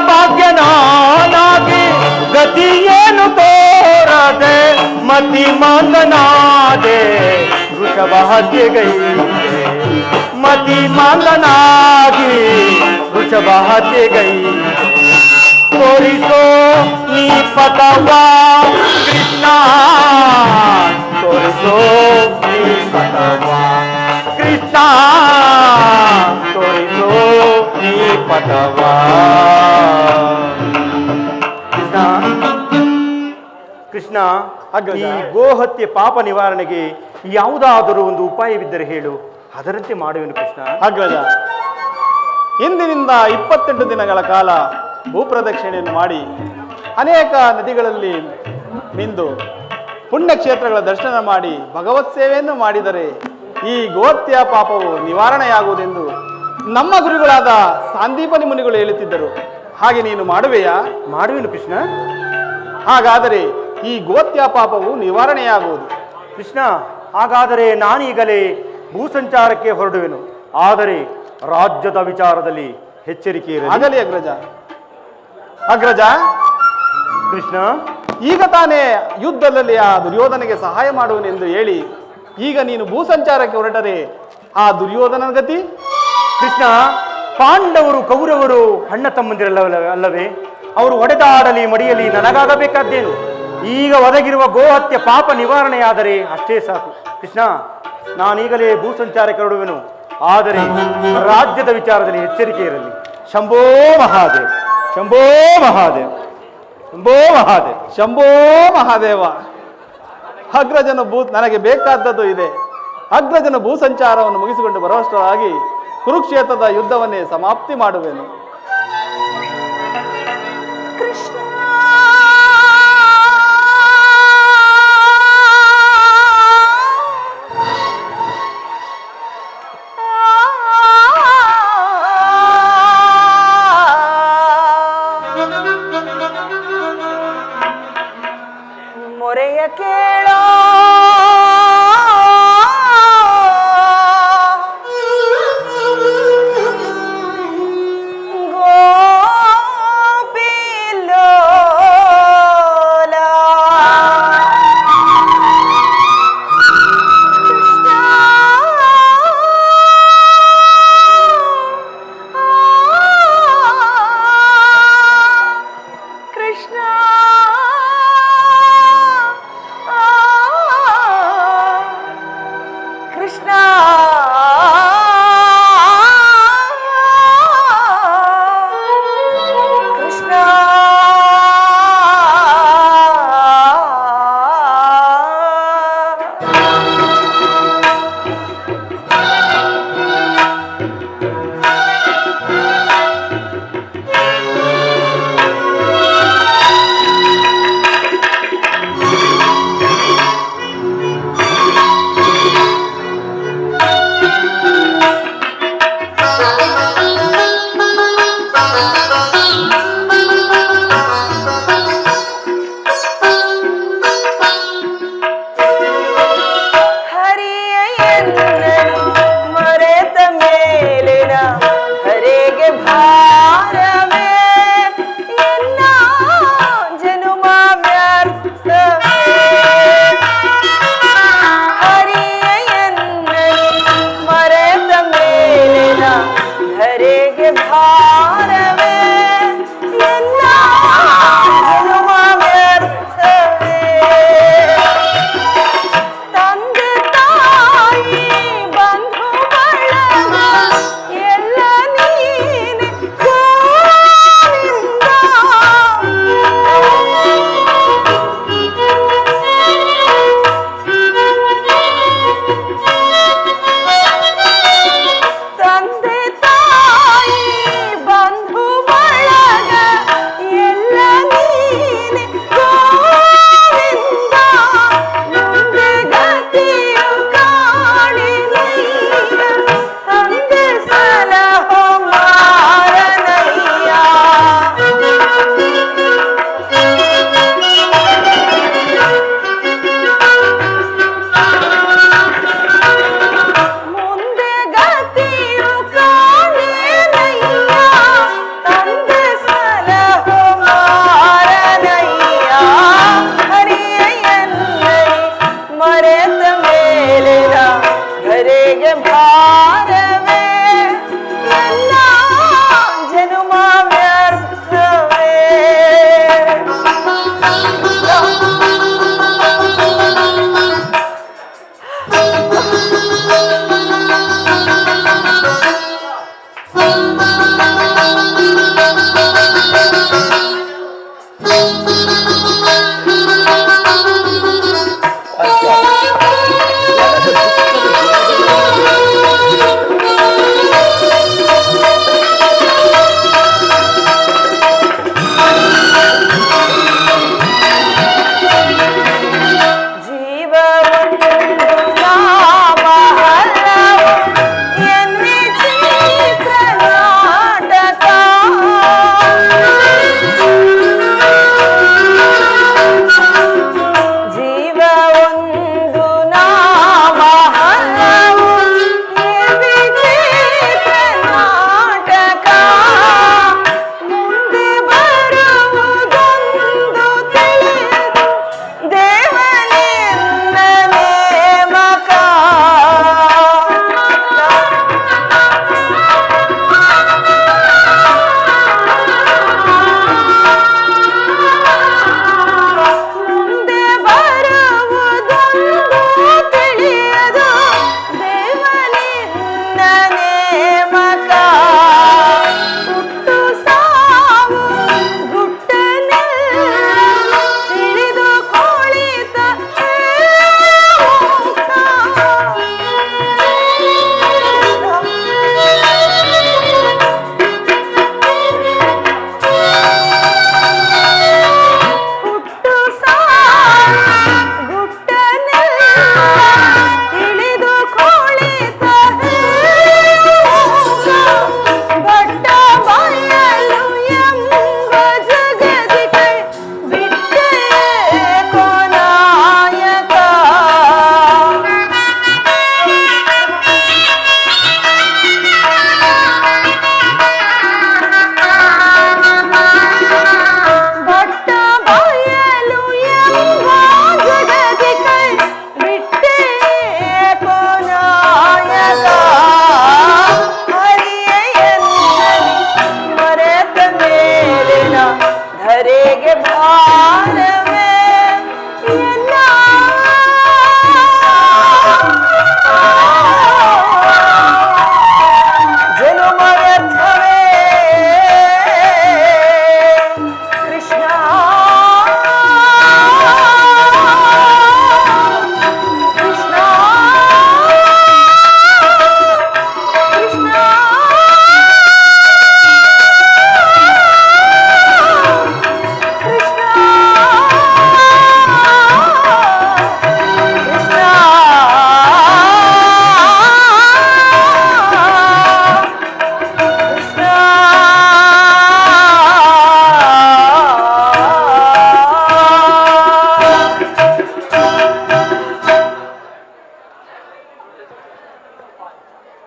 [SPEAKER 1] ಹತಭಾಗ್ಯನಾಗಿ ಗತಿಯೇನು ತೋರದೆ, ಮತಿ ಮಂದನಾದೆ ವೃಷಭ ಹತ್ಯೆಗೈದೆ, ಮತಿ ಮಂದನಾಗಿ ವೃಷಭ ಹತ್ಯೆಗೈದೆ. ತೋರಿಸೋ ನೀ ಪತವ್ವ ಕೃಷ್ಣ, ತೋರಿಸೋ ನೀ ಪತವ್ವ ಕೃಷ್ಣ, ತೋರಿಸೋ ನೀ ಪತವ್ವ. ಕೃಷ್ಣ, ಕೃಷ್ಣ, ಈ ಗೋಹತ್ಯೆ ಪಾಪ ನಿವಾರಣೆಗೆ ಯಾವುದಾದರೂ ಒಂದು ಉಪಾಯವಿದ್ದರೆ ಹೇಳು, ಅದರಂತೆ ಮಾಡುವೆನು ಕೃಷ್ಣ.
[SPEAKER 8] ಅಗ್ರಜ, ಇಂದಿನಿಂದ 28 ದಿನಗಳ ಕಾಲ ಭೂಪ್ರದಕ್ಷಿಣೆಯನ್ನು ಮಾಡಿ ಅನೇಕ ನದಿಗಳಲ್ಲಿ ಮಿಂದು ಪುಣ್ಯಕ್ಷೇತ್ರಗಳ ದರ್ಶನ ಮಾಡಿ ಭಗವತ್ ಸೇವೆಯನ್ನು ಮಾಡಿದರೆ ಈ ಗೋಹತ್ಯ ಪಾಪವು ನಿವಾರಣೆಯಾಗುವುದೆಂದು ನಮ್ಮ ಗುರುಗಳಾದ ಸಾಂದೀಪನಿ ಮುನಿಗಳು ಹೇಳುತ್ತಿದ್ದರು. ಹಾಗೆ ನೀನು ಮಾಡುವೆಯಾ?
[SPEAKER 1] ಮಾಡುವೆನು ಕೃಷ್ಣ.
[SPEAKER 8] ಹಾಗಾದರೆ ಈ ಗೋಹತ್ಯ ಪಾಪವು ನಿವಾರಣೆಯಾಗುವುದು.
[SPEAKER 1] ಕೃಷ್ಣ, ಹಾಗಾದರೆ ನಾನೀಗಲೇ ಭೂಸಂಚಾರಕ್ಕೆ ಹೊರಡುವೆನು. ಆದರೆ ರಾಜ್ಯದ ವಿಚಾರದಲ್ಲಿ ಎಚ್ಚರಿಕೆ ಇರಲಿ.
[SPEAKER 8] ಆಗಲಿ ಅಗ್ರಜ. ಅಗ್ರಜ,
[SPEAKER 1] ಕೃಷ್ಣ,
[SPEAKER 8] ಈಗ ತಾನೇ ಯುದ್ಧದಲ್ಲಿ ಆ ದುರ್ಯೋಧನಿಗೆ ಸಹಾಯ ಮಾಡುವನೆಂದು ಹೇಳಿ ಈಗ ನೀನು ಭೂಸಂಚಾರಕ್ಕೆ ಹೊರಟರೆ ಆ ದುರ್ಯೋಧನ ಗತಿ?
[SPEAKER 1] ಕೃಷ್ಣ, ಪಾಂಡವರು ಕೌರವರು ಅಣ್ಣ ತಮ್ಮಂದಿರಲ್ಲ ಅಲ್ಲವೇ? ಅವರು ಹೊಡೆದಾಡಲಿ ಮಡಿಯಲಿ ನನಗಾಗಬೇಕಾದ್ದೇನು? ಈಗ ಒದಗಿರುವ ಗೋಹತ್ಯೆ ಪಾಪ ನಿವಾರಣೆಯಾದರೆ ಅಷ್ಟೇ ಸಾಕು. ಕೃಷ್ಣ, ನಾನೀಗಲೇ ಭೂಸಂಚಾರಕ್ಕೆ ಹೊರಡುವೆನು. ಆದರೆ ರಾಜ್ಯದ ವಿಚಾರದಲ್ಲಿ ಎಚ್ಚರಿಕೆ ಇರಲಿ. ಶಂಭೋ ಮಹಾದೇವ್, ಶಂಭೋ ಮಹಾದೇವ್, ಶಂಭೋ ಮಹಾದೇವ್,
[SPEAKER 8] ಶಂಭೋ ಮಹಾದೇವ. ಅಗ್ರಜನ ನನಗೆ ಬೇಕಾದದ್ದು ಇದೆ. ಅಗ್ರಜನ ಭೂಸಂಚಾರವನ್ನು ಮುಗಿಸಿಕೊಂಡು ಬರುವಷ್ಟರಾಗಿ ಕುರುಕ್ಷೇತ್ರದ ಯುದ್ಧವನ್ನೇ ಸಮಾಪ್ತಿ ಮಾಡುವೆನು.
[SPEAKER 9] ಕೃಷ್ಣ ಕೃಷ್ಣ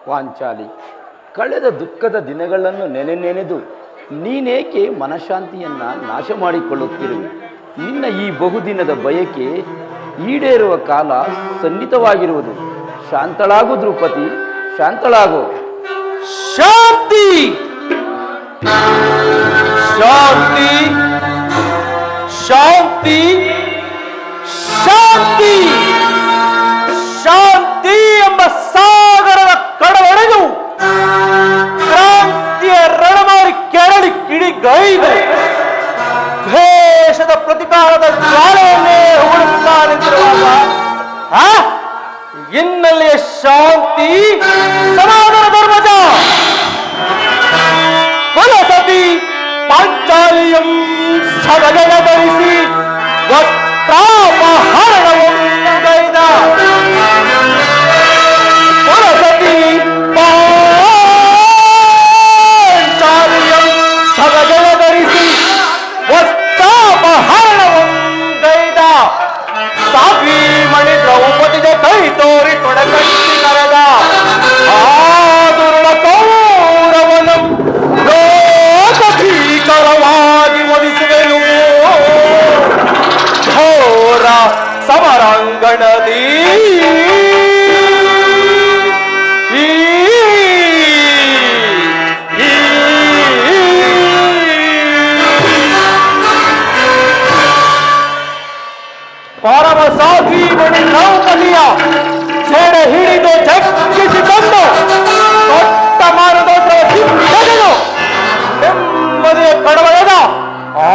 [SPEAKER 9] ಪಾಂಚಾಲಿ, ಕಳೆದ ದುಃಖದ ದಿನಗಳನ್ನು ನೆನೆದು ನೀನೇಕೆ ಮನಃಶಾಂತಿಯನ್ನ ನಾಶ ಮಾಡಿಕೊಳ್ಳುತ್ತಿರುವೆ? ನಿನ್ನ ಈ ಬಹುದಿನದ ಬಯಕೆ ಈಡೇರುವ ಕಾಲ ಸನ್ನಿಹಿತವಾಗಿರುವುದು. ಶಾಂತಳಾಗು ದ್ರೌಪದಿ, ಶಾಂತಳಾಗು.
[SPEAKER 7] ಶಾಂತಿ ಶಾಂತಿ ಶಾಂತಿ ಶಾಂತಿ ಶಾಂತಿ ಎಂಬ ಸಾಗರದ ಕಡಲೊಡೆದು ಕ್ರಾಂತಿಯ ರಣಮಾರಿ ಕೆರಳಿ ಕಿಡಿಗೈದು ದೇಶದ ಪ್ರತಿಕಾರದ ಜ್ವಾಲೆಯನ್ನೇ ಹುಡುಕ್ತಾ ನಿಂತಿರುವಾಗ ಇನ್ನಲ್ಲಿಯ ಶಾಂತಿ ಸನಾತನ ಧರ್ಮಜ ಕುಲಸತಿ ಪಾಂಚಾಲಿಯಂ ಸಡಗಡ ಧರಿಸಿ ವಸ್ತ್ರಾಪಹರಣವೊಂದೈದ ಕುಲಸತಿ ಪಾಂಚಾಲಿಯಂ ಸಡಗಡ ಧರಿಸಿ ವಸ್ತ್ರಾಪಹರಣವೊಂದೈದ ಸಾಫಿಮಣಿ ದ್ರೌಪದಿಯ ಕೈ ತೋರಿ ತೊಡಕಟ್ಟಿ ಕರೆದ ಆದುರುಳ ಕೌರವನಂ ಲೋಕಭೀಕರವಾಗಿ ಒಲಿಸುವೆನು ಘೋರ ಸಮರಾಂಗಣದಿ ಪರಮ ಸಾಧಿ ಮಣಿ ದ್ರೌಪದಿಯ ಸೆರೆ ಹಿಡಿದು ಜಗ್ಗಿಸಿಕೊಂಡು ದೊಡ್ಡ ಮಾನದೋಷ ಹಿಡಿದು ನೆಮ್ಮದಿಯ ಕಡವಳೆದ ಆ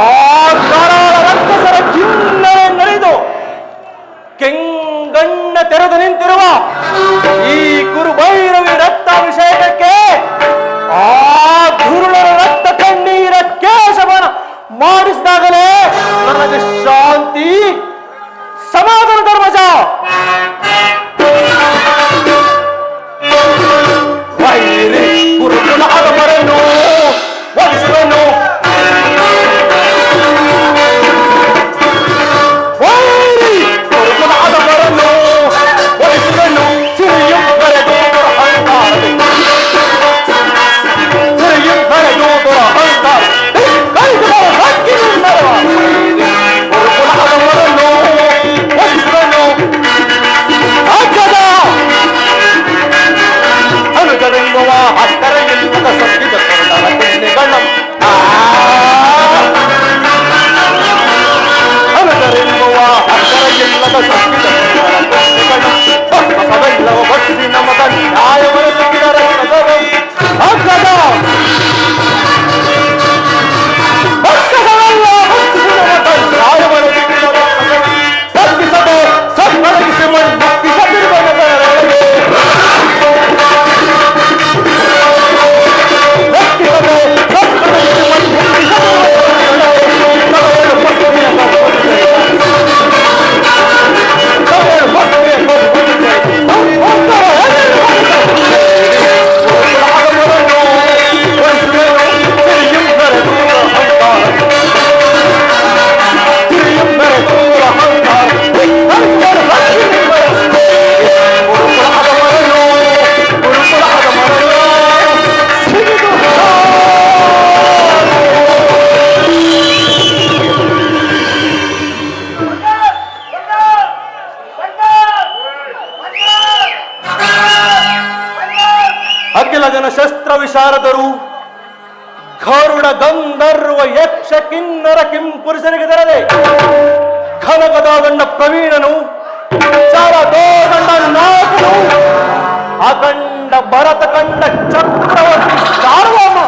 [SPEAKER 7] ಕರಾಳ ರಕ್ಕಸರ ಕಿನ್ನರೆ ನಡೆದು ಕೆಂಗಣ್ಣ ತೆರೆದು ನಿಂತಿರುವ ಈ ಗುರುಭೈರವಿ ರಕ್ತಾಭಿಷೇಕಕ್ಕೆ ಆ ಗುರುಳರ ರಕ್ತ ಕಣ್ಣೀರ ಕೇಶವನ ಮಾಡಿಸಿದಾಗಲೇ ನನಗೆ ಶಾಂತಿ ಸನಾತನ ಧರ್ಮಜ. ವೈರಿ ಗುರುಕುಲ ಅಗಮರನ್ನು ಒಲಿಸುವೆನು ವೈರಿ ಗುರುಕುಲ ಅಗಮರನ್ನು ಒಲಿಸುವೆನು ಸಿರಿಯಂ ಬರೆದು ಅಹಂಕಾರದೆ ಸಿರಿಯಂ ಬರೆದು ಅಹಂಕಾರ ಕಲಿಸುವ ಹಕ್ಕಿನಿಂದ ಗುರುಕುಲ ಅಗಮರನ್ನು ಅನುಜವೆಂಬುವ ಅಕ್ಕರ ಇಲ್ಲದ ಸತ್ಯದ ಕನ್ನಡ ಕೆನ್ನೆಗಣ್ಣಂ ಅನುಜವೆಂಬುವ ಅಕ್ಕರ ಇಲ್ಲದ ಸತ್ಯದ ಕನ್ನಡ ಕೆನ್ನೆಗಣ್ಣಂ ಭಸ್ಮಸವೆಲ್ಲವ ಭಕ್ತಿ ನಮದ ನ್ಯಾಯವನ್ನು ಸಿಕ್ಕಿದರೆ ಅಗ್ಗದ ಭಕ್ತವೆಲ್ಲ ಭಕ್ತಿ ನಮದ ನ್ಯಾಯವನ್ನು ಸಿಕ್ಕಿದರೆ ಭಕ್ತಿಸದೆ ಸತ್ಪಳಗಿಸಿ ಮಣ್ಣು ಭಕ್ತಿಸದಿರುವ ಅಖಿಲ ಜನ ಶಸ್ತ್ರ ವಿಶಾರದರು ಗರುಡ ಗಂಧರ್ವ ಯಕ್ಷ ಕಿನ್ನರ ಕಿಂಪುರುಷರಿಗೆ ತೆರದೆ ಘನಗದಾದಂಡ ಪ್ರವೀಣನು ಚಾರದೋದಂಡ ನಾಯಕನು ಅಖಂಡ ಭರತ ಕಂಡ ಚಕ್ರವರ್ತಿ ಸಾರ್ವಭೌಮ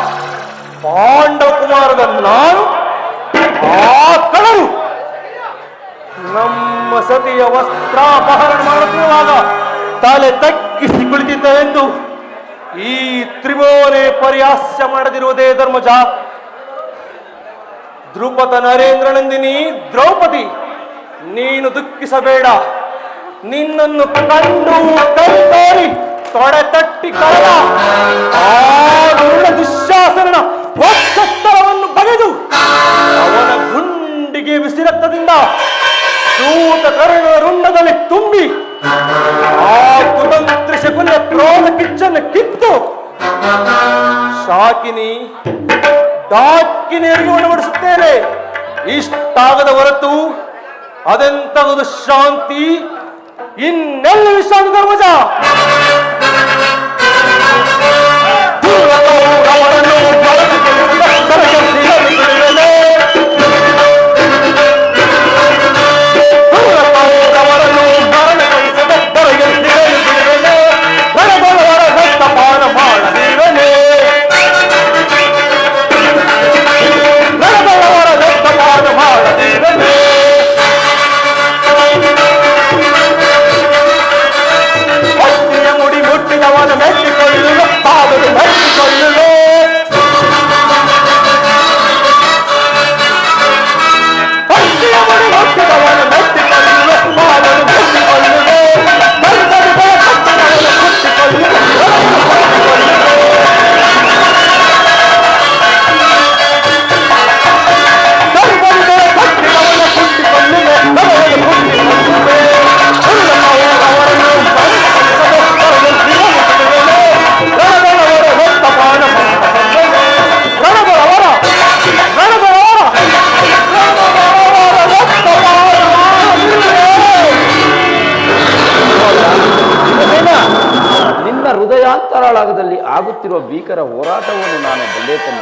[SPEAKER 7] ಪಾಂಡವ ಕುಮಾರದ ನಾನು ಆ ಕಳರು ನಮ್ಮ ಸತಿಯ ವಸ್ತ್ರಾಪಹರಣ ಮಾಡುತ್ತಿರುವಾಗ ತಲೆ ತಗ್ಗಿಸಿ ಕುಳಿತಿದ್ದವೆಂದು ಈ ತ್ರಿಭುವನೆ ಪರಿಹಾಸ್ಯ ಮಾಡದಿರುವುದೇ ಧರ್ಮಜ. ದ್ರುಪದ ನರೇಂದ್ರನಂದಿನಿ ದ್ರೌಪದಿ, ನೀನು ದುಃಖಿಸಬೇಡ. ನಿನ್ನನ್ನು ಕಂಡು ಕೈತೋರಿ ತೊಡೆ ತಟ್ಟಿ ಕರೆದ ಆ ದುಶ್ಯಾಸನನ ವಕ್ಷಸ್ಥಳವನ್ನು ಬಗೆದು ಅವನ ಗುಂಡಿಗೆ ಬಿಸಿರಕ್ತದಿಂದ ಸೂತ ಕರ್ಣದ ರುಂಡದಲ್ಲಿ ತುಂಬಿ ಆ ಕುತಂತ್ರ ಶಕುನ
[SPEAKER 1] ಕ್ರೋಧ ಕಿಚ್ಚನ್ನು ಕಿತ್ತು ಶಾಕಿನಿ ಡಾಕಿನಿಯರಿಗೆ ಉಣಬಡಿಸುತ್ತೇನೆ. ಇಷ್ಟಾಗದ ಹೊರತು ಅದೆಂತಗದು ಶಾಂತಿ, ಇನ್ನೆಲ್ಲ ವಿಶ್ರಾಂತಿ ಧರ್ಮಜ.
[SPEAKER 9] ಹೃದಯಾಂತರಾಳದಲ್ಲಿ ಆಗುತ್ತಿರುವ ಭೀಕರ ಹೋರಾಟವನ್ನು ನಾನು ಬಲ್ಲೇತನ.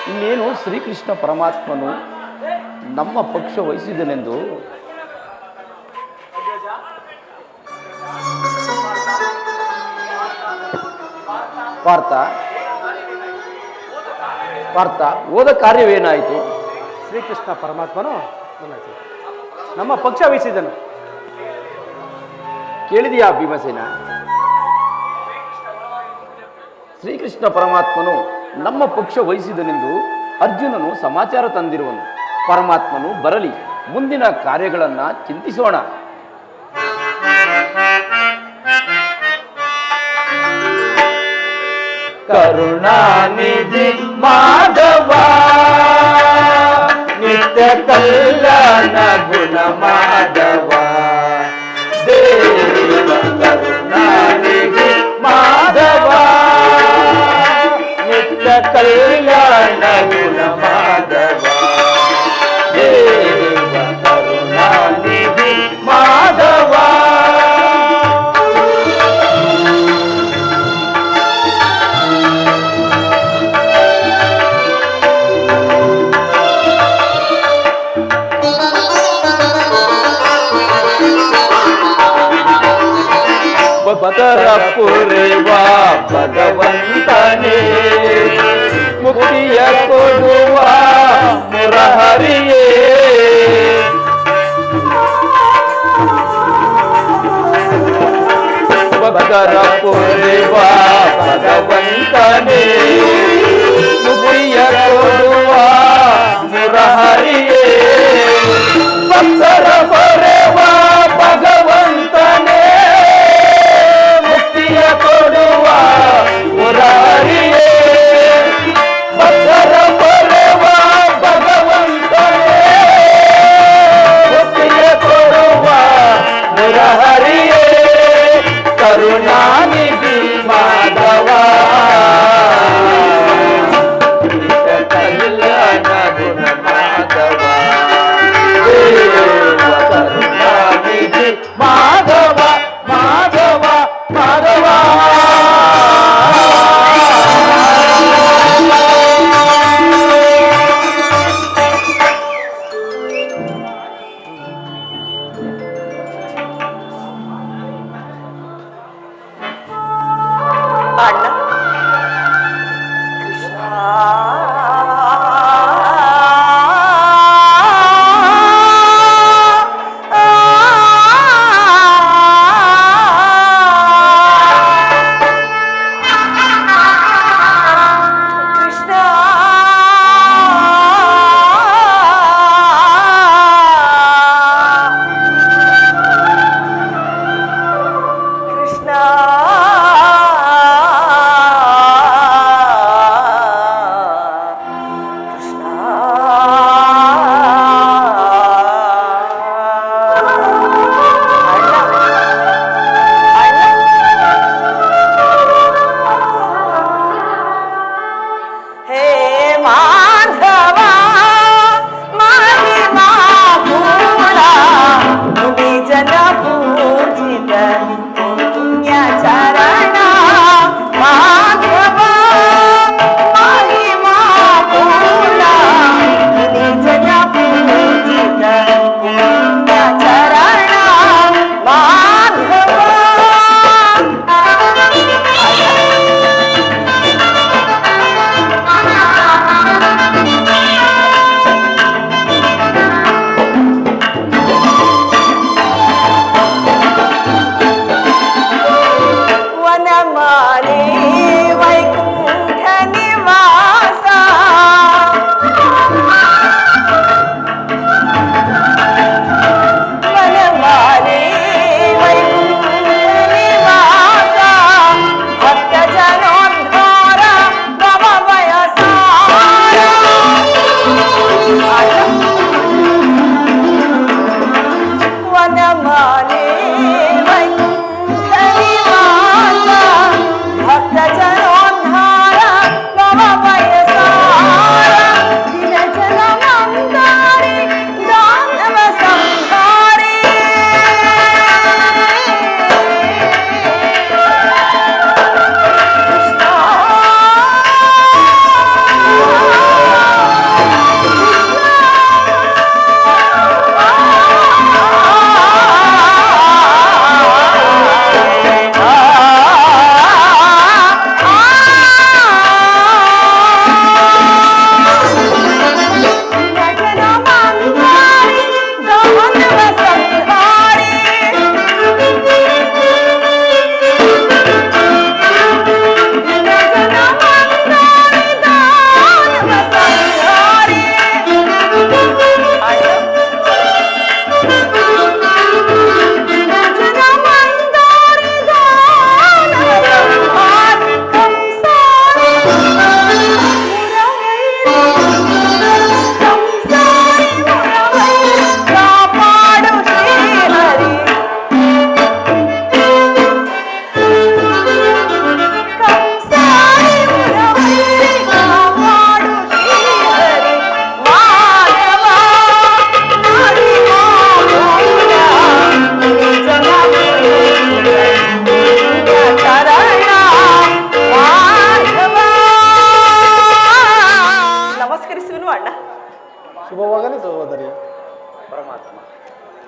[SPEAKER 9] ಇನ್ನೇನು ಶ್ರೀಕೃಷ್ಣ ಪರಮಾತ್ಮನು ನಮ್ಮ ಪಕ್ಷ ವಹಿಸಿದನೆಂದು ಪಾರ್ಥ ಹೋದ ಕಾರ್ಯವೇನಾಯಿತು?
[SPEAKER 8] ಶ್ರೀಕೃಷ್ಣ ಪರಮಾತ್ಮನು ನಮ್ಮ ಪಕ್ಷ ವಹಿಸಿದನು.
[SPEAKER 9] ಕೇಳಿದೆಯಾ ಭೀಮಸೇನ? ಶ್ರೀಕೃಷ್ಣ ಪರಮಾತ್ಮನು ನಮ್ಮ ಪಕ್ಷ ವಹಿಸಿದನೆಂದು ಅರ್ಜುನನು ಸಮಾಚಾರ ತಂದಿರುವನು. ಪರಮಾತ್ಮನು ಬರಲಿ, ಮುಂದಿನ ಕಾರ್ಯಗಳನ್ನು ಚಿಂತಿಸೋಣ.
[SPEAKER 4] ಕರುಣಾನಿಧಿ ಮಾಧವ ನಿತ್ಯ ಕಲ್ಯಾಣ ಗುಣ ಮಾಧವ ದೇವ ಕರುಣಾನಿಧಿ ಮಾಧವ ನಿತ್ಯ ಕಲ್ಯಾಣ ಗುಣ ಮಾಧವ ದೇವ ಕರುಣಾನಿಧಿ ಮಾಧವ. ಬದರ ಪುರಿವ ಭಗವಂತನೇ ಮುಕ್ತಿಯ ಕೊಡುವ ಮುರಹರಿಯೇ ಬದರ ಪುರಿವ ಭಗವಂತನೇ ಮುಕ್ತಿಯ ಕೊಡುವ ಮುರಹರಿಯೇ ಭಕ್ತರ ಪೊರೆವ ಭಗವಂತನೇ ಕೊಡುವ ಮುರಾರಿಯೇ ಭಕ್ತರ ಪೊರೆವ ಭಗವಂತನೇ ಮುಕ್ತಿಯ ಕೊಡುವ ಮುರಹರಿಯೇ ಕರುಣಾನಿಧಿ ಮಾಧವ ಕಲ್ಯಾಣ ಗುಣ ಮಾಧವ ದೇವ ಕರುಣಾನಿಧಿ ಮಾಧವ ಮಾಧವ ಮಾಧವ.
[SPEAKER 10] ಅಣ್ಣ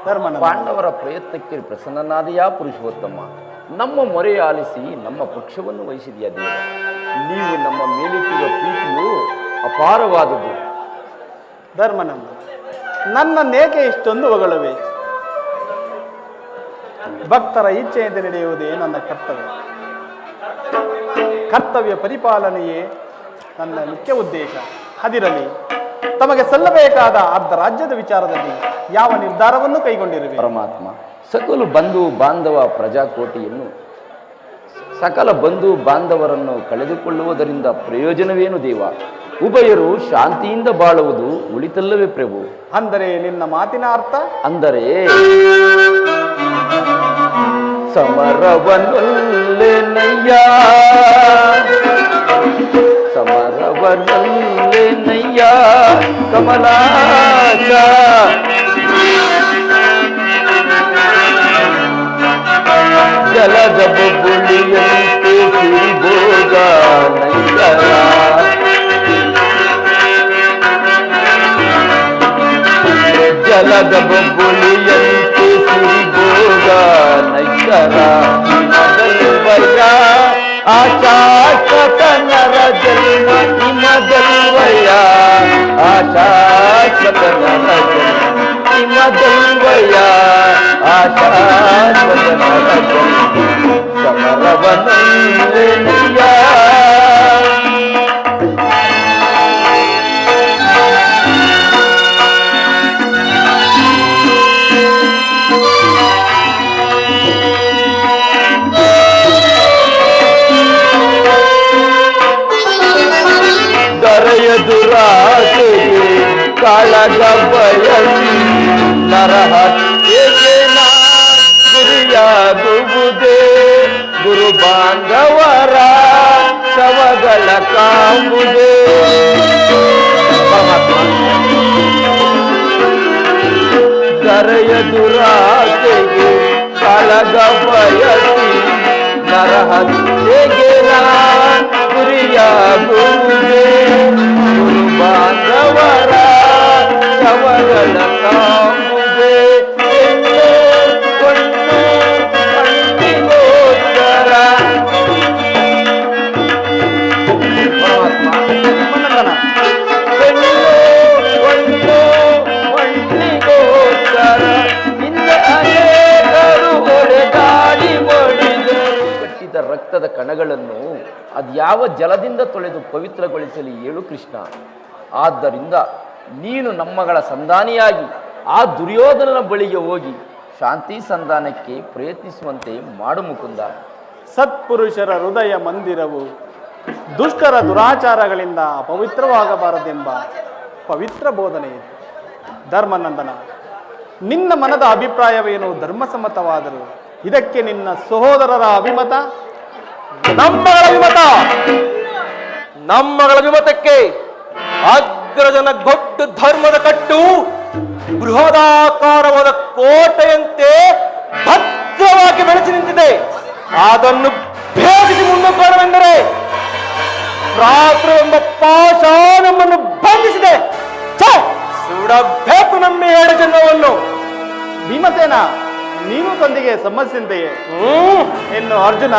[SPEAKER 8] ಧರ್ಮನಂದನ.
[SPEAKER 9] ಪಾಂಡವರ ಪ್ರಯತ್ನಕ್ಕೆ ಪ್ರಸನ್ನನಾದೆಯ ಪುರುಷೋತ್ತಮ. ನಮ್ಮ ಮೊರೆ ಆಲಿಸಿ ನಮ್ಮ ಪಕ್ಷವನ್ನು ವಹಿಸಿದೆಯಾ ದೇವ. ನೀವು ನಮ್ಮ ಮೇಲಿಟ್ಟಿರುವ ಪ್ರೀತಿಯು ಅಪಾರವಾದುದು.
[SPEAKER 8] ಧರ್ಮನಂದ, ನನ್ನನ್ನೇಕೆ ಇಷ್ಟೊಂದು ಹೊಗಳುವೆ? ಭಕ್ತರ ಇಚ್ಛೆಯಂತೆ ನಡೆಯುವುದೇ ನನ್ನ ಕರ್ತವ್ಯ. ಕರ್ತವ್ಯ ಪರಿಪಾಲನೆಯೇ ನನ್ನ ಮುಖ್ಯ ಉದ್ದೇಶ. ಅದಿರಲಿ, ತಮಗೆ ಸಲ್ಲಬೇಕಾದ ಅರ್ಧ ರಾಜ್ಯದ ವಿಚಾರದಲ್ಲಿ ಯಾವ ನಿರ್ಧಾರವನ್ನು ಕೈಗೊಂಡಿರುವೆ?
[SPEAKER 9] ಪರಮಾತ್ಮ, ಸಕಲ ಬಂಧು ಬಾಂಧವರನ್ನು ಕಳೆದುಕೊಳ್ಳುವುದರಿಂದ ಪ್ರಯೋಜನವೇನು ದೇವ? ಉಭಯರು ಶಾಂತಿಯಿಂದ ಬಾಳುವುದು ಉಳಿತಲ್ಲವೇ ಪ್ರಭು?
[SPEAKER 8] ಅಂದರೆ ನಿನ್ನ ಮಾತಿನ ಅರ್ಥ?
[SPEAKER 9] ಅಂದರೆ ಸಮರವನಲ್ಲೆನಯ್ಯ ಕಮಲಾಶ, ಜಲದ ಬುಳಿಯಂತೆ ಸಿರಿಬೋಗ ನಯ್ಯರ, ಜಲದ ಬುಳಿಯಂತೆ ಸಿರಿಬೋಗ ನಯ್ಯರ, ಹಿಮದಲ್ವಯ್ಯ ಆಶಾಶ್ವತ ನರ ಜನ್ಮ, ಹಿಮದಲ್ವಯ್ಯ ಆಶಾಶ್ವತ ನರ ಜನ್ಮ, ಹಿಮದಲ್ವಯ್ಯ ಆಶಾಶ್ವತ ನರ ಜನ್ಮ, ಸಮರವನಲ್ಲೆನಯ್ಯ. ದುರಾಸೆಗೆ ಕಾಳಗ ಬಯಸಿ ನರಹತ್ಯೆಗೆ ಗುರಿಯಾಗುವುದೇ, ಗುರು ಬಾಂಧವರ ಶವಗಳ ಕಾಂಬುದೇ. ದರೆಯ ದುರಾಸೆಗೆ ಕಾಳಗ ಬಯಸಿ ನರಹತ್ಯೆಗೆ ಗುರಿಯಾಗುವುದೇ, ಗುರು ಬಾಂಧವರ ಶವಗಳ ಕಾಂಬುದೇ. ರಕ್ತದ ಕಣಗಳನ್ನು ಅದ್ಯಾವ ಜಲದಿಂದ ತೊಳೆದು ಪವಿತ್ರಗೊಳಿಸಲಿ ಹೇಳು ಕೃಷ್ಣ. ಆದ್ದರಿಂದ ನೀನು ನಮ್ಮಗಳ ಸಂಧಾನಿಯಾಗಿ ಆ ದುರ್ಯೋಧನನ ಬಳಿಗೆ ಹೋಗಿ ಶಾಂತಿ ಸಂಧಾನಕ್ಕೆ ಪ್ರಯತ್ನಿಸುವಂತೆ ಮಾಡು ಮುಕುಂದ.
[SPEAKER 8] ಸತ್ಪುರುಷರ ಹೃದಯ ಮಂದಿರವು ದುಷ್ಟರ ದುರಾಚಾರಗಳಿಂದ ಪವಿತ್ರವಾಗಬಾರದೆಂಬ ಪವಿತ್ರ ಬೋಧನೆ ಇದೆ. ಧರ್ಮನಂದನ, ನಿನ್ನ ಮನದ ಅಭಿಪ್ರಾಯವೇನು ಧರ್ಮಸಮ್ಮತವಾದರೂ ಇದಕ್ಕೆ ನಿನ್ನ ಸಹೋದರರ ಅಭಿಮತ?
[SPEAKER 1] ನಮ್ಮಗಳ ವಿಮತಕ್ಕೆ ಅಗ್ರಜನ ಗೊಡ್ಡು ಧರ್ಮದ ಕಟ್ಟು ಬೃಹದಾಕಾರವಾದ ಕೋಟೆಯಂತೆ ಭದ್ರವಾಗಿ ಬೆಳೆಸಿ ನಿಂತಿದೆ. ಅದನ್ನು ಭೇದಿಸಿ ಮುನ್ನುಗ್ಗೋಣವೆಂದರೆ ರಾತ್ರಿ ಎಂಬ ಪಾಶ ನಮ್ಮನ್ನು ಬಂಧಿಸಿದೆ. ಸುಡಬೇಕು ನಮ್ಮ 7 ಜನ್ಮವನ್ನು.
[SPEAKER 8] ಭೀಮಸೇನ, ನೀನು ತಂದೆಗೆ ಸಮ್ಮತಿಸಿದಂತೆಯೇ? ಇನ್ನು ಅರ್ಜುನ?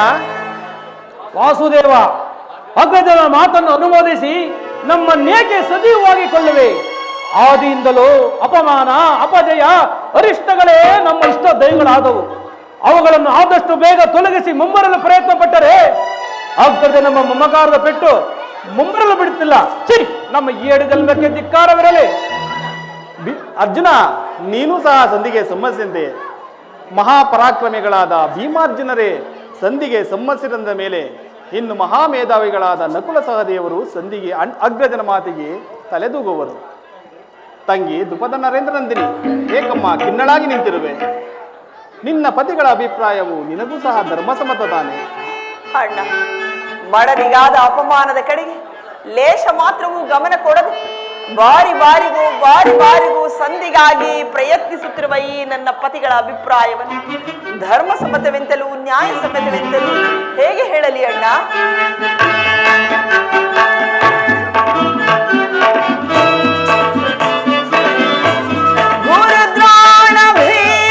[SPEAKER 7] ವಾಸುದೇವ, ಅಗ್ರಜನ ಮಾತನ್ನು ಅನುಮೋದಿಸಿ ನಮ್ಮನ್ನೇಕೆ ಸಜೀವವಾಗಿ ಕೊಳ್ಳುವೆ? ಆದಿಯಿಂದಲೂ ಅಪಮಾನ, ಅಪಜಯ, ಅರಿಷ್ಟಗಳೇ ನಮ್ಮ ಇಷ್ಟ ದಯಗಳಾದವು. ಅವುಗಳನ್ನು ಆದಷ್ಟು ಬೇಗ ತೊಲಗಿಸಿ ಮುಂಬರಲು ಪ್ರಯತ್ನ ಪಟ್ಟರೆ ಅಗ್ರಜ ನಮ್ಮ ಮಮಕಾರದ ಪೆಟ್ಟು ಮುಂಬರಲು ಬಿಡುತ್ತಿಲ್ಲ. ಸರಿ, ನಮ್ಮ 7 ಜನ್ಮಕ್ಕೆ ಧಿಕ್ಕಾರವಿರಲಿ.
[SPEAKER 8] ಅರ್ಜುನ, ನೀನು ಸಹ ಸಂಧಿಗೆ ಸಮ್ಮತಿಸಿದಂತೆಯೇ? ಮಹಾಪರಾಕ್ರಮಿಗಳಾದ ಭೀಮಾರ್ಜುನರೇ ಸಂಧಿಗೆ ಸಮ್ಮತಿಸಿದ ಮೇಲೆ ಇನ್ನು ಮಹಾಮೇಧಾವಿಗಳಾದ ನಕುಲ ಸಹದೇವರು ಸಂಧಿಗೆ ಅಗ್ರಜನ ಮಾತಿಗೆ ತಲೆದೂಗುವರು. ತಂಗಿ ದ್ರುಪದ ನರೇಂದ್ರನಂದಿನಿ, ಏಕಮ್ಮ ಕಿನ್ನಳಾಗಿ ನಿಂತಿರುವೆ. ನಿನ್ನ ಪತಿಗಳ ಅಭಿಪ್ರಾಯವು ನಿನಗೂ ಸಹ ಧರ್ಮಸಮ್ಮತ ತಾನೆ?
[SPEAKER 10] ಅಣ್ಣ, ಮಡದಿಗಾದ ಅಪಮಾನದ ಕಡೆಗೆ ಲೇಷ ಮಾತ್ರವೂ ಗಮನ ಕೊಡದು ಬಾರಿ ಬಾರಿಗೂ ಸಂಧಿಗಾಗಿ ಪ್ರಯತ್ನಿಸುತ್ತಿರುವ ಈ ನನ್ನ ಪತಿಗಳ ಅಭಿಪ್ರಾಯವನ್ನು ಧರ್ಮಸಮ್ಮತವೆಂತಲೂ ನ್ಯಾಯಸಮ್ಮತವೆಂತಲೂ ಹೇಗೆ ಹೇಳಲಿ ಅಣ್ಣ? ಗುರುದ್ರೋಣ ಭೀಮ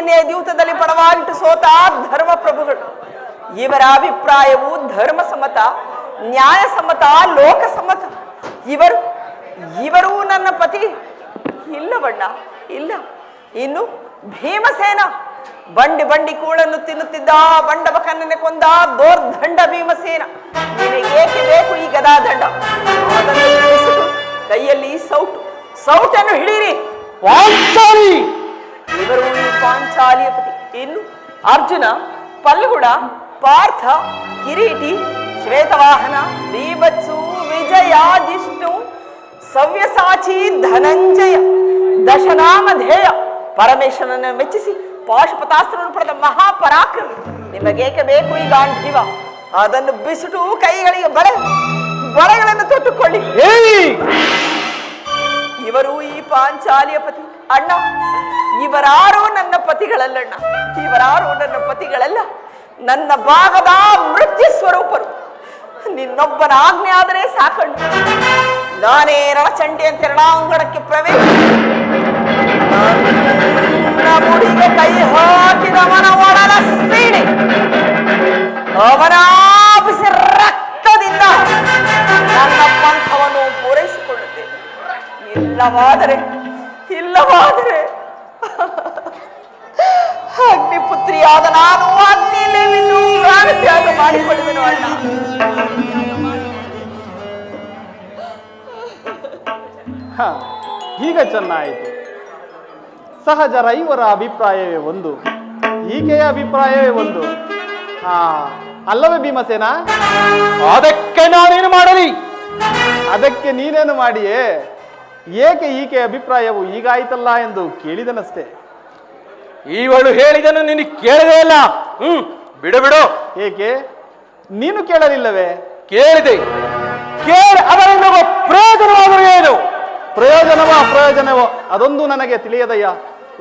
[SPEAKER 10] ಭೂಮಿಯನ್ನೇ ದ್ಯೂತದಲ್ಲಿ ಪಣವಾಗಿಟ್ಟು ಸೋತ ಧರ್ಮ ಪ್ರಭುಗಳು. ಇವರ ಅಭಿಪ್ರಾಯವು ಧರ್ಮ ಸಮ್ಮತ, ನ್ಯಾಯಸಮ್ಮತ, ಲೋಕಸಮ್ಮತ. ಇವರು ನನ್ನ ಪತಿ ಇಲ್ಲ ಬಣ್ಣ, ಇಲ್ಲ. ಇನ್ನು ಭೀಮಸೇನ, ಬಂಡಿ ಕೂಳನ್ನು ತಿನ್ನುತ್ತಿದ್ದ ಬಂಡಬಕನನ್ನೇ ಕೊಂದ ದೋರ್ದಂಡ ಭೀಮಸೇನ. ನಿನಗೇಕೆ ಬೇಕು ಈ ಗದಾದಂಡ? ಅದನ್ನು ಬಿಡಿಸಿತು, ಕೈಯಲ್ಲಿ ಸೌಟನ್ನು ಹಿಡೀರಿ. ಇವರು ಈ ಪಾಂಚಾಲಿಯ ಪತಿ. ಇನ್ನು ಅರ್ಜುನ, ಪಲ್ಗುಡ, ಪಾರ್ಥ, ಕಿರೀಟಿ, ಶ್ವೇತವಾಹನ, ಬೀಭತ್ಸು, ವಿಜಯ, ಜಿಷ್ಣು, ಸವ್ಯಸಾಚಿ, ಧನಂಜಯ, ದಶನಾಮಧೇಯ, ಪರಮೇಶ್ವರನನ್ನು ಮೆಚ್ಚಿಸಿ ಪಾಶುಪತಾಸ್ತ್ರವನ್ನು ಪಡೆದ ಮಹಾಪರಾಕ್ರಮಿ. ನಿಮಗೇಕೆ ಬೇಕು ಈ ಗಾಂಧೀವ? ಅದನ್ನು ಬಿಸಿಟು ಕೈಗಳಿಗೆ ಬಳೆಗಳನ್ನು ತೊಟ್ಟುಕೊಳ್ಳಿ. ಇವರು ಈ ಪಾಂಚಾಲಿಯ ಪತಿ. ಅಣ್ಣ, ಇವರಾರು ನನ್ನ ಪತಿಗಳಲ್ಲಣ್ಣ, ಇವರಾರು ನನ್ನ ಪತಿಗಳಲ್ಲ, ನನ್ನ ಭಾಗದ ಮೃತ್ಯು ಸ್ವರೂಪರು. ನಿನ್ನೊಬ್ಬನ ಆಜ್ಞೆ ಆದರೆ ಸಾಕಣ್ಣ. ನಾನೇ ರಣಚಂಡಿ ಅಂತ ರಣಾಂಗಣಕ್ಕೆ ಪ್ರವೇಶ ಮುಡಿಗೆ ಕೈ ಹಾಕಿದವನ ಒಡಲ ಸೀಡಿ ಅವನ ಬಿಸಿ ರಕ್ತದಿಂದ ನನ್ನ ಪಂಥವನ್ನು ಪೂರೈಸಿಕೊಳ್ಳುತ್ತೇನೆ. ಇಲ್ಲವಾದರೆ ಅಗ್ನಿಪುತ್ರಿಯಾದ ನಾನು ಅಗ್ನಿಯಲ್ಲಿ ಪ್ರಾಣತ್ಯಾಗ ಮಾಡಿಕೊಳ್ಳುವೆನು ಅಣ್ಣ.
[SPEAKER 8] ಈಗ ಚೆನ್ನಾಯಿತು. ಸಹಜರ ಇವರ ಅಭಿಪ್ರಾಯವೇ ಒಂದು, ಈಕೆಯ ಅಭಿಪ್ರಾಯವೇ ಒಂದು. ಅಲ್ಲವೇ ಭೀಮಸೇನ?
[SPEAKER 7] ಅದಕ್ಕೆ ನಾನೇನು ಮಾಡಲಿ?
[SPEAKER 8] ಅದಕ್ಕೆ ನೀನೇನು ಮಾಡಿಯೇ? ಏಕೆ ಈಕೆ ಅಭಿಪ್ರಾಯವು ಹೀಗಾಯ್ತಲ್ಲ ಎಂದು ಕೇಳಿದನಷ್ಟೇ.
[SPEAKER 7] ಇವಳು ಹೇಳಿದನು ನಿನಗೆ ಕೇಳದೇ ಇಲ್ಲ. ಬಿಡು.
[SPEAKER 8] ಏಕೆ ನೀನು ಕೇಳಲಿಲ್ಲವೇ?
[SPEAKER 7] ಕೇಳಿದೆ. ಅದರಿಂದ ಪ್ರಯೋಜನವಾದರೂ ಏನು?
[SPEAKER 8] ಪ್ರಯೋಜನವೋ ಅದೊಂದು ನನಗೆ ತಿಳಿಯದಯ್ಯ.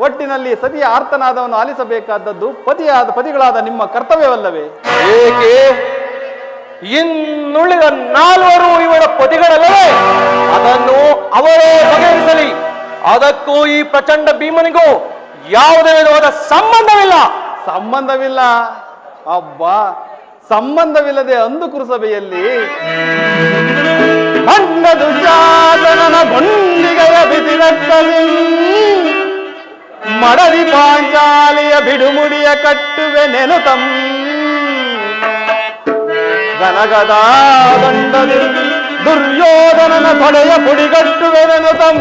[SPEAKER 8] ಒಟ್ಟಿನಲ್ಲಿ ಸತಿಯ ಆರ್ತನಾದವನ್ನು ಆಲಿಸಬೇಕಾದದ್ದು ಪತಿಗಳಾದ ನಿಮ್ಮ ಕರ್ತವ್ಯವಲ್ಲವೇ?
[SPEAKER 7] ಏಕೆ ಇನ್ನುಳಿದ 4 ಇವಳ ಪತಿಗಳಲ್ಲವೇ? ಅದನ್ನು ಅವರೇ ಬಗೆಹರಿಸಲಿ. ಅದಕ್ಕೂ ಈ ಪ್ರಚಂಡ ಭೀಮನಿಗೂ ಯಾವುದೇ ವಿಧವಾದ
[SPEAKER 8] ಸಂಬಂಧವಿಲ್ಲ. ಅಬ್ಬಾ, ಸಂಬಂಧವಿಲ್ಲದೆ ಅಂದುಕುರು ಸಭೆಯಲ್ಲಿ ಬಣ್ಣ ದುರ್ಯಾದನನ ಬೊಂಡಿಗೆಯ ಬಿಸಿಲತ್ತಲಿ ಮಡದಿ ಪಾಂಚಾಲಿಯ ಬಿಡುಮುಡಿಯ ಕಟ್ಟುವೆ ನೆನುತಂ ಗನಗದ ದಂಡದಿ ದುರ್ಯೋಧನನ ತೊಡೆಯ ಪುಡಿಗಟ್ಟುವೆ ನೆನುತಂ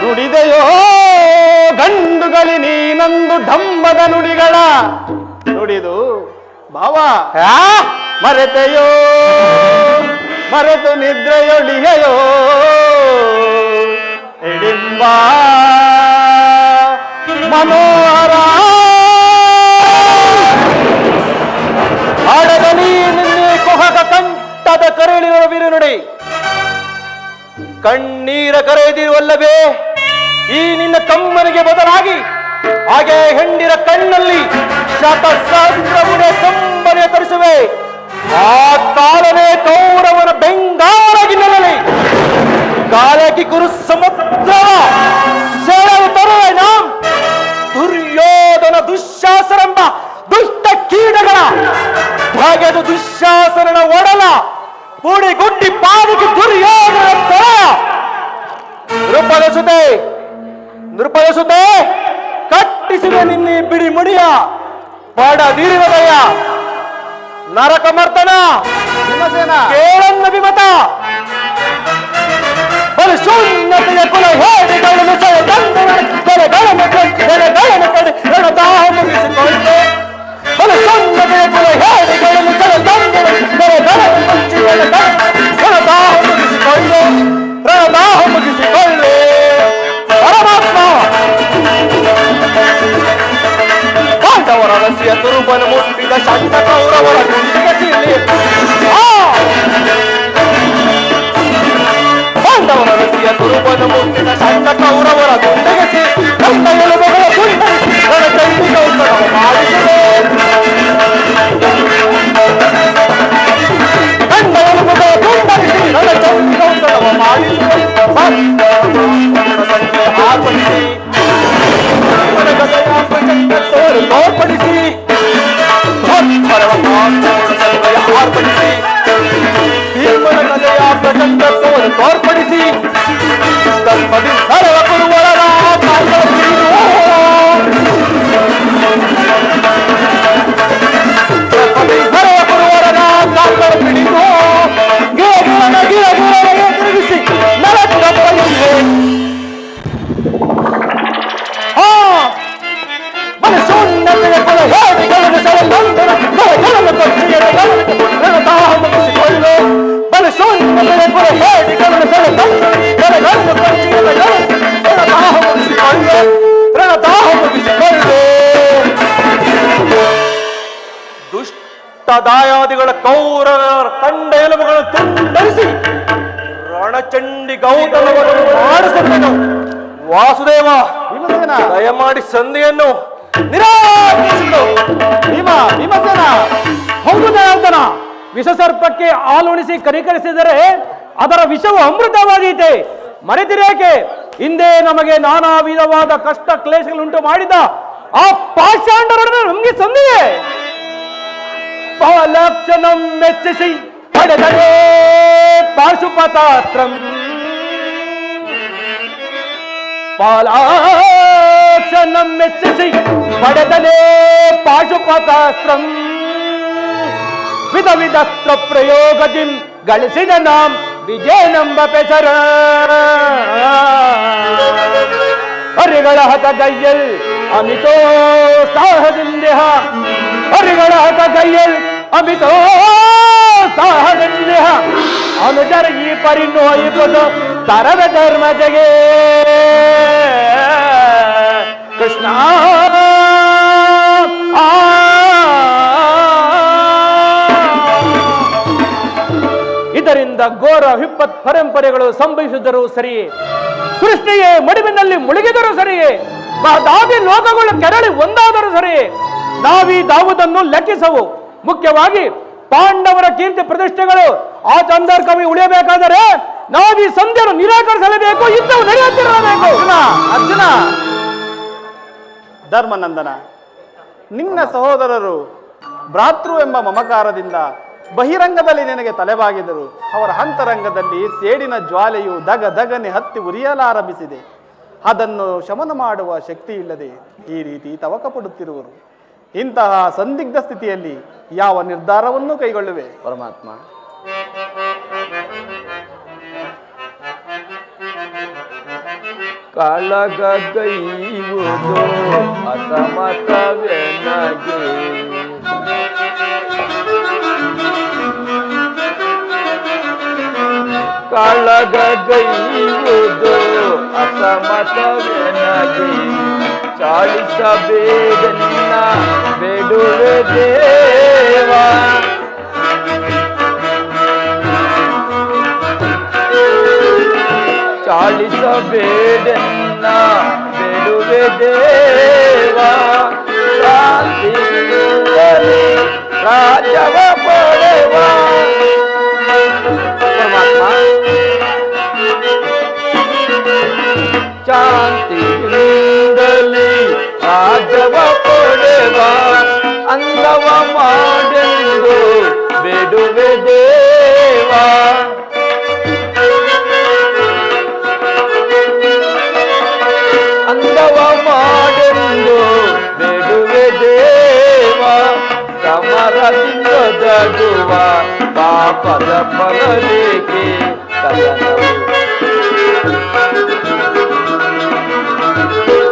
[SPEAKER 8] ನುಡಿದೆಯೋ ಗಂಡುಗಳಿ ನೀನಂದು ಢಂಬದ ನುಡಿಗಳ ನುಡಿದು ಭಾವ ಮರೆತು ನಿದ್ರೆಯೊಳಿಗೆಯೋ ಹಿಡಿಂಬ ಮನೋಹರ
[SPEAKER 7] ಹಾಡದಲ್ಲಿ ನಿನ್ನೆ ಕೊಹಕ ಕಂಠದ ಕರಳಿರುವ ಬಿರುನುಡಿ ಕಣ್ಣೀರ ಕರೆದಿರುವಲ್ಲವೇ ಈ ನಿನ್ನ ಕಮ್ಮನಿಗೆ ಬದಲಾಗಿ ಹಾಗೆ ಹೆಂಡಿರ ಕಣ್ಣಲ್ಲಿ ಶತಸಹಸ್ರವುಡೆ ಕಂಬನೆ ತರಿಸುವೆ. ಆ ಕಾಲವೇ ಕೌರವನ ಬೆಂಗಾವರಾಗಿ ನಿಲ್ಲಲಿ. ಕಾಲಕ್ಕೆ ಕುರು ಸಮುದ್ರ ಸೆಳೆದು ತರುವೆನ ದುರ್ಯೋಧನ ದುಶ್ಯಾಸನೆಂಬ ದುಷ್ಟ ಕೀಟಗಳ ಹಾಗೆದು ದುಶ್ಯಾಸನನ ಒಡಲ ಪುಡಿಗುಡ್ಡಿ ಪಾದಿಗೆ ದುರ್ಯೋಧನ ತಲೆಯ ನೃಪದಸುತೆ ಕಟ್ಟಿಸಿದ ನಿನ್ನೆ ಬಿಡಿ ಮುಡಿಯ ಪಡದಿರುವುದಯ್ಯ ನರಕ ಮರ್ತನ ಕೇಳನ್ನ ವಿಮತ ಬಲು ಶೂನ್ಯತೆಯ ಕುಲ ಹೇಡಿಗಳನ್ನು ರಣದಾಹ ಮುಗಿಸಿಕೊಳ್ಳೆ ಬಲು ಶೂನ್ಯತೆಯ ಕುಲ ಹೇಡಿಗಳನ್ನು ರಣದಾಹ ಮುಗಿಸಿಕೊಳ್ಳೆ ಪರಮಾತ್ಮ ಪಾಂಡವರ ರಸಿಯ ತುರುಬನು ಮುಟ್ಟಿದ ಶಾಂತ ಕೌರವರ ಗುಂಡಿಗೆ ಸೀಲಿ ಪಾಂಡವರ ರಸಿಯ ತುರುಬನು ಮುಟ್ಟಿದ ಶಾಂತ ಕೌರವರ ಗುಂಡಿಗೆ ಸೀಲಿ ಕಂಡ ಎಲುಬುಗಳ ಗುಂಡರಿಸಿ ರಣಚಂಡಿ ಕೌರವ ಮಾಡಿಸಿದೆ ಕಂಡ ಎಲುಬುಗಳ ಗುಂಡರಿಸಿ ರಣಚಂಡಿ ಕೌರವ ಮಾಡಿಸಿದೆ ಸಂಜೆ ಆರ್ಪಡಿಸಿ ಮಾರ್ಪಡಿಸಿ ಭೀಮನ ಕಲೆಯ ಪ್ರಚಂಡತ್ವವನ್ನು ತೋರ್ಪಡಿಸಿ ಧರ್ಮದಿ ಸರಳ ಕುರುವಳರ ಪಿಡಿದು ಗಿರಗಿರಗೆ ತಿರುಗಿಸಿ ನರಕಪ್ಪಳಿಸಿದೆ. ಮನಸ್ಸುನ್ನತೆಯ ಕೊಲೆಗಾರಿಗಳನ್ನು ಸೆಳೆದಂದರ ಕೊಲೆಗಳನ್ನು ಮುಗಿಸಿಕೊಳ್ಳು. ಮನಸ್ಸುನ್ನತೆಯ ಕೊಲೆಗಾರಿಗಳನ್ನು ಸೆಳೆದಂದರ ಮುಗಿಸಿಕೊಳ್ಳು. ರಣದಾಹ ಮುಗಿಸಿಕೊಳ್ಳು. ದಾಯಾದಿಗಳ ಕೌರವರ ಕಂಡ ಎಲುಬುಗಳನ್ನು ತುಂಡರಿಸಿ ರಣಚಂಡಿ ಗೌತಮವನ್ನು ಮಾಡಿಸಬೇಕು. ವಾಸುದೇವ ದಯಮಾಡಿ ಸಂಧಿಯನ್ನು ನಿರಾಕರಿಸಿತು.
[SPEAKER 8] ಭೀಮಸೇನ,
[SPEAKER 7] ಹೌದು ಜನಾರ್ದನ, ವಿಷಸರ್ಪಕ್ಕೆ ಹಾಲುಣಿಸಿ ಕನಿಕರಿಸಿದರೆ ಅದರ ವಿಷವು ಅಮೃತವಾದೀತೆ. ಮರೆತಿರೇಕೆ? ಹಿಂದೆ ನಮಗೆ ನಾನಾ ವಿಧವಾದ ಕಷ್ಟ ಕ್ಲೇಶಗಳುಂಟು ಮಾಡಿದ ಆ ಪಾಷಾಂಡರನ್ನು ನಮಗೆ ಸಂಧಿಯೇ. ಪಾಲಕ್ಷಣಂ ಮೆಚ್ಚಿಸಿ ಪಡೆದರೆ ಪಾಶುಪತಾಸ್ತ್ರಂ. ಪಾಲಾಕ್ಷಣಂ ಮೆಚ್ಚಿಸಿ ಪಡೆದರೆ ಪಾಶುಪತಾಸ್ತ್ರಂ. ವಿಧ ವಿಧಸ್ತ್ರ ಪ್ರಯೋಗದಿಂ ಗಳಿಸಿದ ನಾಂ ವಿಜಯನಂಬ ಪೆಸರ. ಹರಿಗಳ ಹತಗೈಯಲ್ ಅಮಿತೋತ್ಸಾಹದಿಂದೇಹ. ಹರಿಗಳ ಹತಗೈಯಲ್ ಅಮಿತೋತ್ಸಾಹದಿಂದೇಹ. ಅನುಜರ ಈ ಪರಿನೋಯಿಪದು ತರದ ಧರ್ಮ ಜಗೆ. ಕೃಷ್ಣ ಇದರಿಂದ ಘೋರ ವಿಪತ್ ಪರಂಪರೆಗಳು ಸಂಭವಿಸಿದರೂ ಸರಿಯೇ, ಸೃಷ್ಟಿಯೇ ಮಡಿವಿನಲ್ಲಿ ಮುಳುಗಿದರೂ ಸರಿಯೇ, ದಾವಿ ಲೋಕಗಳು ಕೆರಳಿ ಒಂದಾದರೂ ಸರಿಯೇ, ನಾವೀ ದಾವುದನ್ನು ಲೆಕ್ಕಿಸವು. ಮುಖ್ಯವಾಗಿ ಪಾಂಡವರ ಕೀರ್ತಿ ಪ್ರತಿಷ್ಠೆಗಳು ಆ ಚಂದರ್ಕವಿ ಉಳಿಯಬೇಕಾದರೆ ನಾವೀ ಸಂಧಿಯನ್ನು ನಿರಾಕರಿಸಲೇಬೇಕು. ಯುದ್ಧವು ನಡೆಯುತ್ತಿರಬೇಕು.
[SPEAKER 8] ಅರ್ಜುನ, ಧರ್ಮನಂದನ, ನಿನ್ನ ಸಹೋದರರು ಭ್ರಾತೃ ಎಂಬ ಮಮಕಾರದಿಂದ ಬಹಿರಂಗದಲ್ಲಿ ನಿನಗೆ ತಲೆಬಾಗಿದರು. ಅವರ ಅಂತರಂಗದಲ್ಲಿ ಸೇಡಿನ ಜ್ವಾಲೆಯು ದಗ ದಗನೆ ಹತ್ತಿ ಉರಿಯಲಾರಂಭಿಸಿದೆ. ಅದನ್ನು ಶಮನ ಮಾಡುವ ಶಕ್ತಿ ಇಲ್ಲದೆ ಈ ರೀತಿ ತವಕ ಪಡುತ್ತಿರುವರು. ಇಂತಹ ಸಂದಿಗ್ಧ ಸ್ಥಿತಿಯಲ್ಲಿ ಯಾವ ನಿರ್ಧಾರವನ್ನು ಕೈಗೊಳ್ಳುವೆ?
[SPEAKER 9] ಪರಮಾತ್ಮ, ಕಾಳಗೈಯುವುದು ಅಸಮತವೆನಗೆ. ಕಾಳಗೈಯುವುದು ಅಸಮತವೆನಗೆ. ಚಾಳಿಸಬೇಡನ್ನ ಬೇಡುವೆ ದೇವ. ಚಾಳಿಸಬೇಡನ್ನ ಬೇಡುವೆ ದೇವ. ಶಾಂತಿಯುವಲಿ ರಾಜವ ಪಡೆವ. ಪರಮಾತ್ಮ, ಶಾಂತಿಯಿಂದಲೇ ರಾಜವ ಪಡೆವ. ಅಂದವ ಮಾಡೆಂದು ಬೇಡುವೆ ದೇವ. ಅಂದವ ಮಾಡೆಂದು ಬೇಡುವೆ ದೇವ. ಸಮರದಿಂದ ಜಗುವ ಪಾಪದ ಫಲವೇಕೆ ಕದನವು.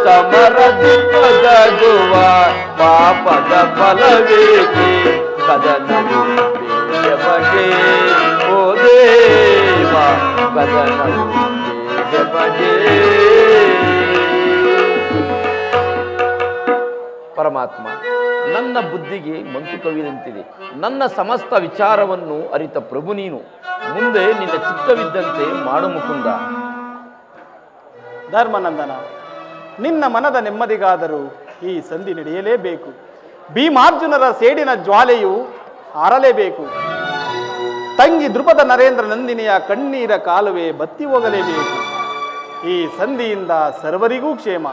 [SPEAKER 9] ಸಮರದಿಂದ ಜಗುವ ಪಾಪದ ಫಲವೇಕೆ ಕದನವು. ಬೇಡ ಬಗೆ ಓ ದೇವ, ಕದನವು ಬೇಡ ಬಗೆ. ಪರಮಾತ್ಮ, ನನ್ನ ಬುದ್ಧಿಗೆ ಮಂಕು ಕವಿದಂತಿದೆ. ನನ್ನ ಸಮಸ್ತ ವಿಚಾರವನ್ನು ಅರಿತ ಪ್ರಭು ನೀನು. ಮುಂದೆ ನಿನ್ನ ಚಿತ್ತವಿದ್ದಂತೆ ಮಾಡು ಮುಕುಂದ.
[SPEAKER 8] ಧರ್ಮನಂದನ, ನಿನ್ನ ಮನದ ನೆಮ್ಮದಿಗಾದರೂ ಈ ಸಂಧಿ ನಡೆಯಲೇಬೇಕು. ಭೀಮಾರ್ಜುನರ ಸೇಡಿನ ಜ್ವಾಲೆಯು ಆರಲೇಬೇಕು. ತಂಗಿ ದ್ರುಪದ ನರೇಂದ್ರ ನಂದಿನಿಯ ಕಣ್ಣೀರ ಕಾಲುವೆ ಬತ್ತಿ ಹೋಗಲೇಬೇಕು. ಈ ಸಂಧಿಯಿಂದ ಸರ್ವರಿಗೂ ಕ್ಷೇಮ.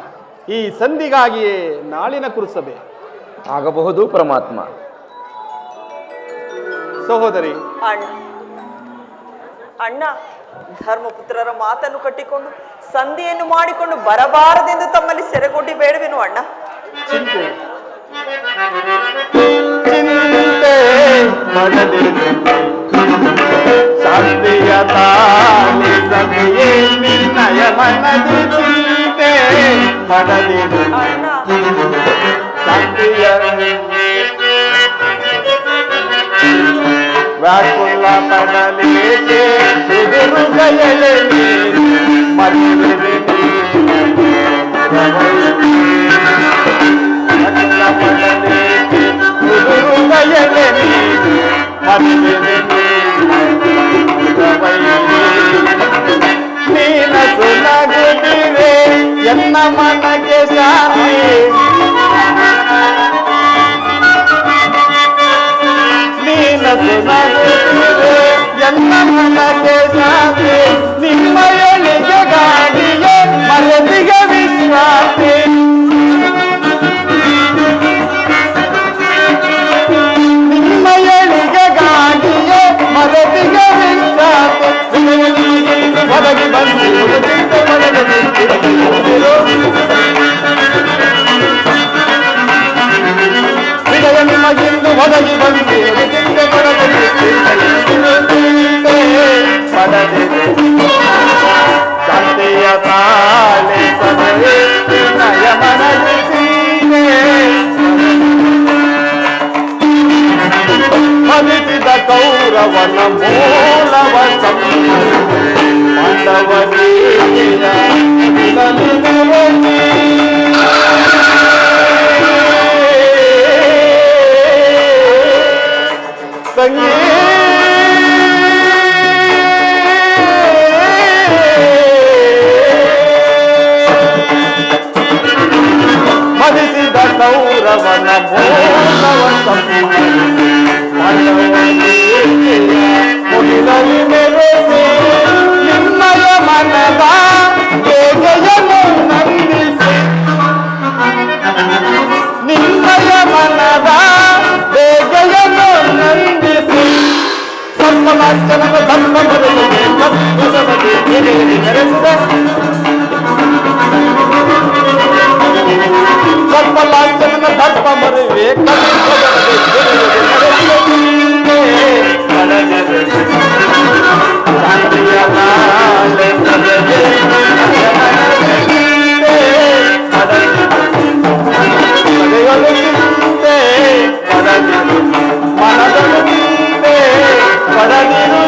[SPEAKER 8] ಈ ಸಂಧಿಗಾಗಿಯೇ ನಾಳಿನ ಕುರುಸಭೆ
[SPEAKER 9] ಆಗಬಹುದು ಪರಮಾತ್ಮ.
[SPEAKER 8] ಸಹೋದರಿ.
[SPEAKER 10] ಅಣ್ಣ ಅಣ್ಣ, ಧರ್ಮಪುತ್ರರ ಮಾತನ್ನು ಕಟ್ಟಿಕೊಂಡು ಸಂಧಿಯನ್ನು ಮಾಡಿಕೊಂಡು ಬರಬಾರದೆಂದು ತಮ್ಮಲ್ಲಿ ಸೆರೆಗೊಡ್ಡಿ ಬೇಡವೇನು ಅಣ್ಣ?
[SPEAKER 8] ಚಿಂತೆ ಚಿಂತೆ ಮಾಡದಿರು, ಶಾಂತಿಯ ತಾಳಿ ಸಭೆಯೇ ನಿನ್ನಯ ಮನದಿ ಚಿಂತೆ ಮಾಡದಿರು,
[SPEAKER 10] ಅಣ್ಣ
[SPEAKER 8] ಶಾಂತಿಯ ವ್ಯಾಕುಲ ಪಡಲೇಕೆ ಎದುರುಗಯಲೆ ಮರೆಯುವೆ ವ್ಯಾಕುಲ ಪಡಲೇಕೆ ಎದುರುಗಯಲೆ ಮರೆಯುವೆ ನೀನ ಸುನಗುತ್ತಿರೆ ಎನ್ನ ಮನಗೆ ಶಾಂತಿ, ನೀನ ಸುನಗುತ್ತಿರೆ ಎನ್ನ ಮನಗೆ ಶಾಂತಿ, ನಿಮ್ಮ ಎಳಿಗೆ ಗಾಳಿಯೇ ಮರೆದಿಗೆ ವಿಶ್ರಾಂತಿ. ನಿಮ್ಮ ಎಳಿಗೆ ಗಾಳಿಯೇ ಮರೆದಿಗೆ ವಿಶ್ರಾಂತಿ. ಒದಗಿ ಬಂದು ಹೃದಯ ನಿಮಗಿಂದು ಒದಗಿ ಬಂದು ಶಾಂತಿಯ ತಾಳೆ ಸದವೇ ನಯ ಮನದಿ ಮದಿಸಿದ ಕೌರವನ ಮೂಲವ ಪಾಂಡವನೀಯ ಸಂಗೀ ಮದಿಸಿದ ಕೌರವನ ಮೂಲವ ಮುಗಿಲಲ್ಲಿ ಮೆರೆಸಿ ನಿಮ್ಮಯ ಮನದ ಬೇಗೆಯನ್ನು ನಂದಿಸಿ, ನಿಮ್ಮಯ ಮನದ ಬೇಗೆಯನ್ನು ನಂದಿಸಿ, ಸರ್ವಲಾಂಛನದ ಧರ್ಮ ಬದಲಿಗೆ ಮೆರೆಸಿದೆ, ಸರ್ವಲಾಂಛನದ ಧರ್ಮ ಮರುವೆ ಶಾಂತಿಯ ನಾಳೆ ಸದೆಗೆ ಸದೆಗಳು ಚಿಂತೆ ಪಡದಿರು, ಮನದಳು ಚಿಂತೆ ಪಡದಿರು.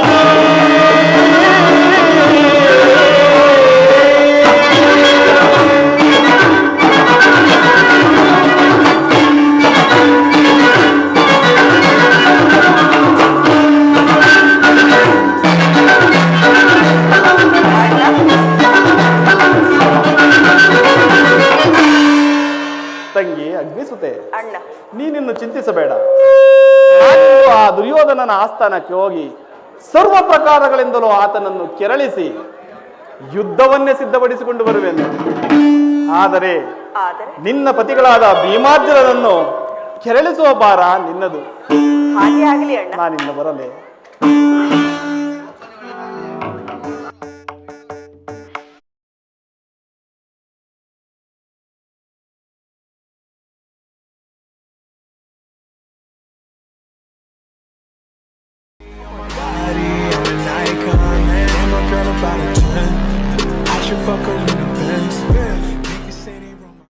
[SPEAKER 8] ತಂಗಿ ಅಗ್ನಿಸುತ್ತೆ,
[SPEAKER 10] ಅಣ್ಣ
[SPEAKER 8] ನೀನಿನ್ನು ಚಿಂತಿಸಬೇಡ. ನಾನು ಆ ದುರ್ಯೋಧನನ ಆಸ್ಥಾನಕ್ಕೆ ಹೋಗಿ ಸರ್ವ ಪ್ರಕಾರಗಳಿಂದಲೂ ಆತನನ್ನು ಕೆರಳಿಸಿ ಯುದ್ಧವನ್ನೇ ಸಿದ್ಧಪಡಿಸಿಕೊಂಡು ಬರುವೆನು. ಆದರೆ ನಿನ್ನ ಪತಿಗಳಾದ ಭೀಮಾರ್ಜುನನನ್ನು ಕೆರಳಿಸುವ ಭಾರ ನಿನ್ನದು.
[SPEAKER 10] ಹಾಗೆ ಆಗಲಿ ಅಣ್ಣ.
[SPEAKER 8] ನಾನಿನ್ನು ಬರಲೇ.
[SPEAKER 11] About a 10, I should fuck her in the Benz.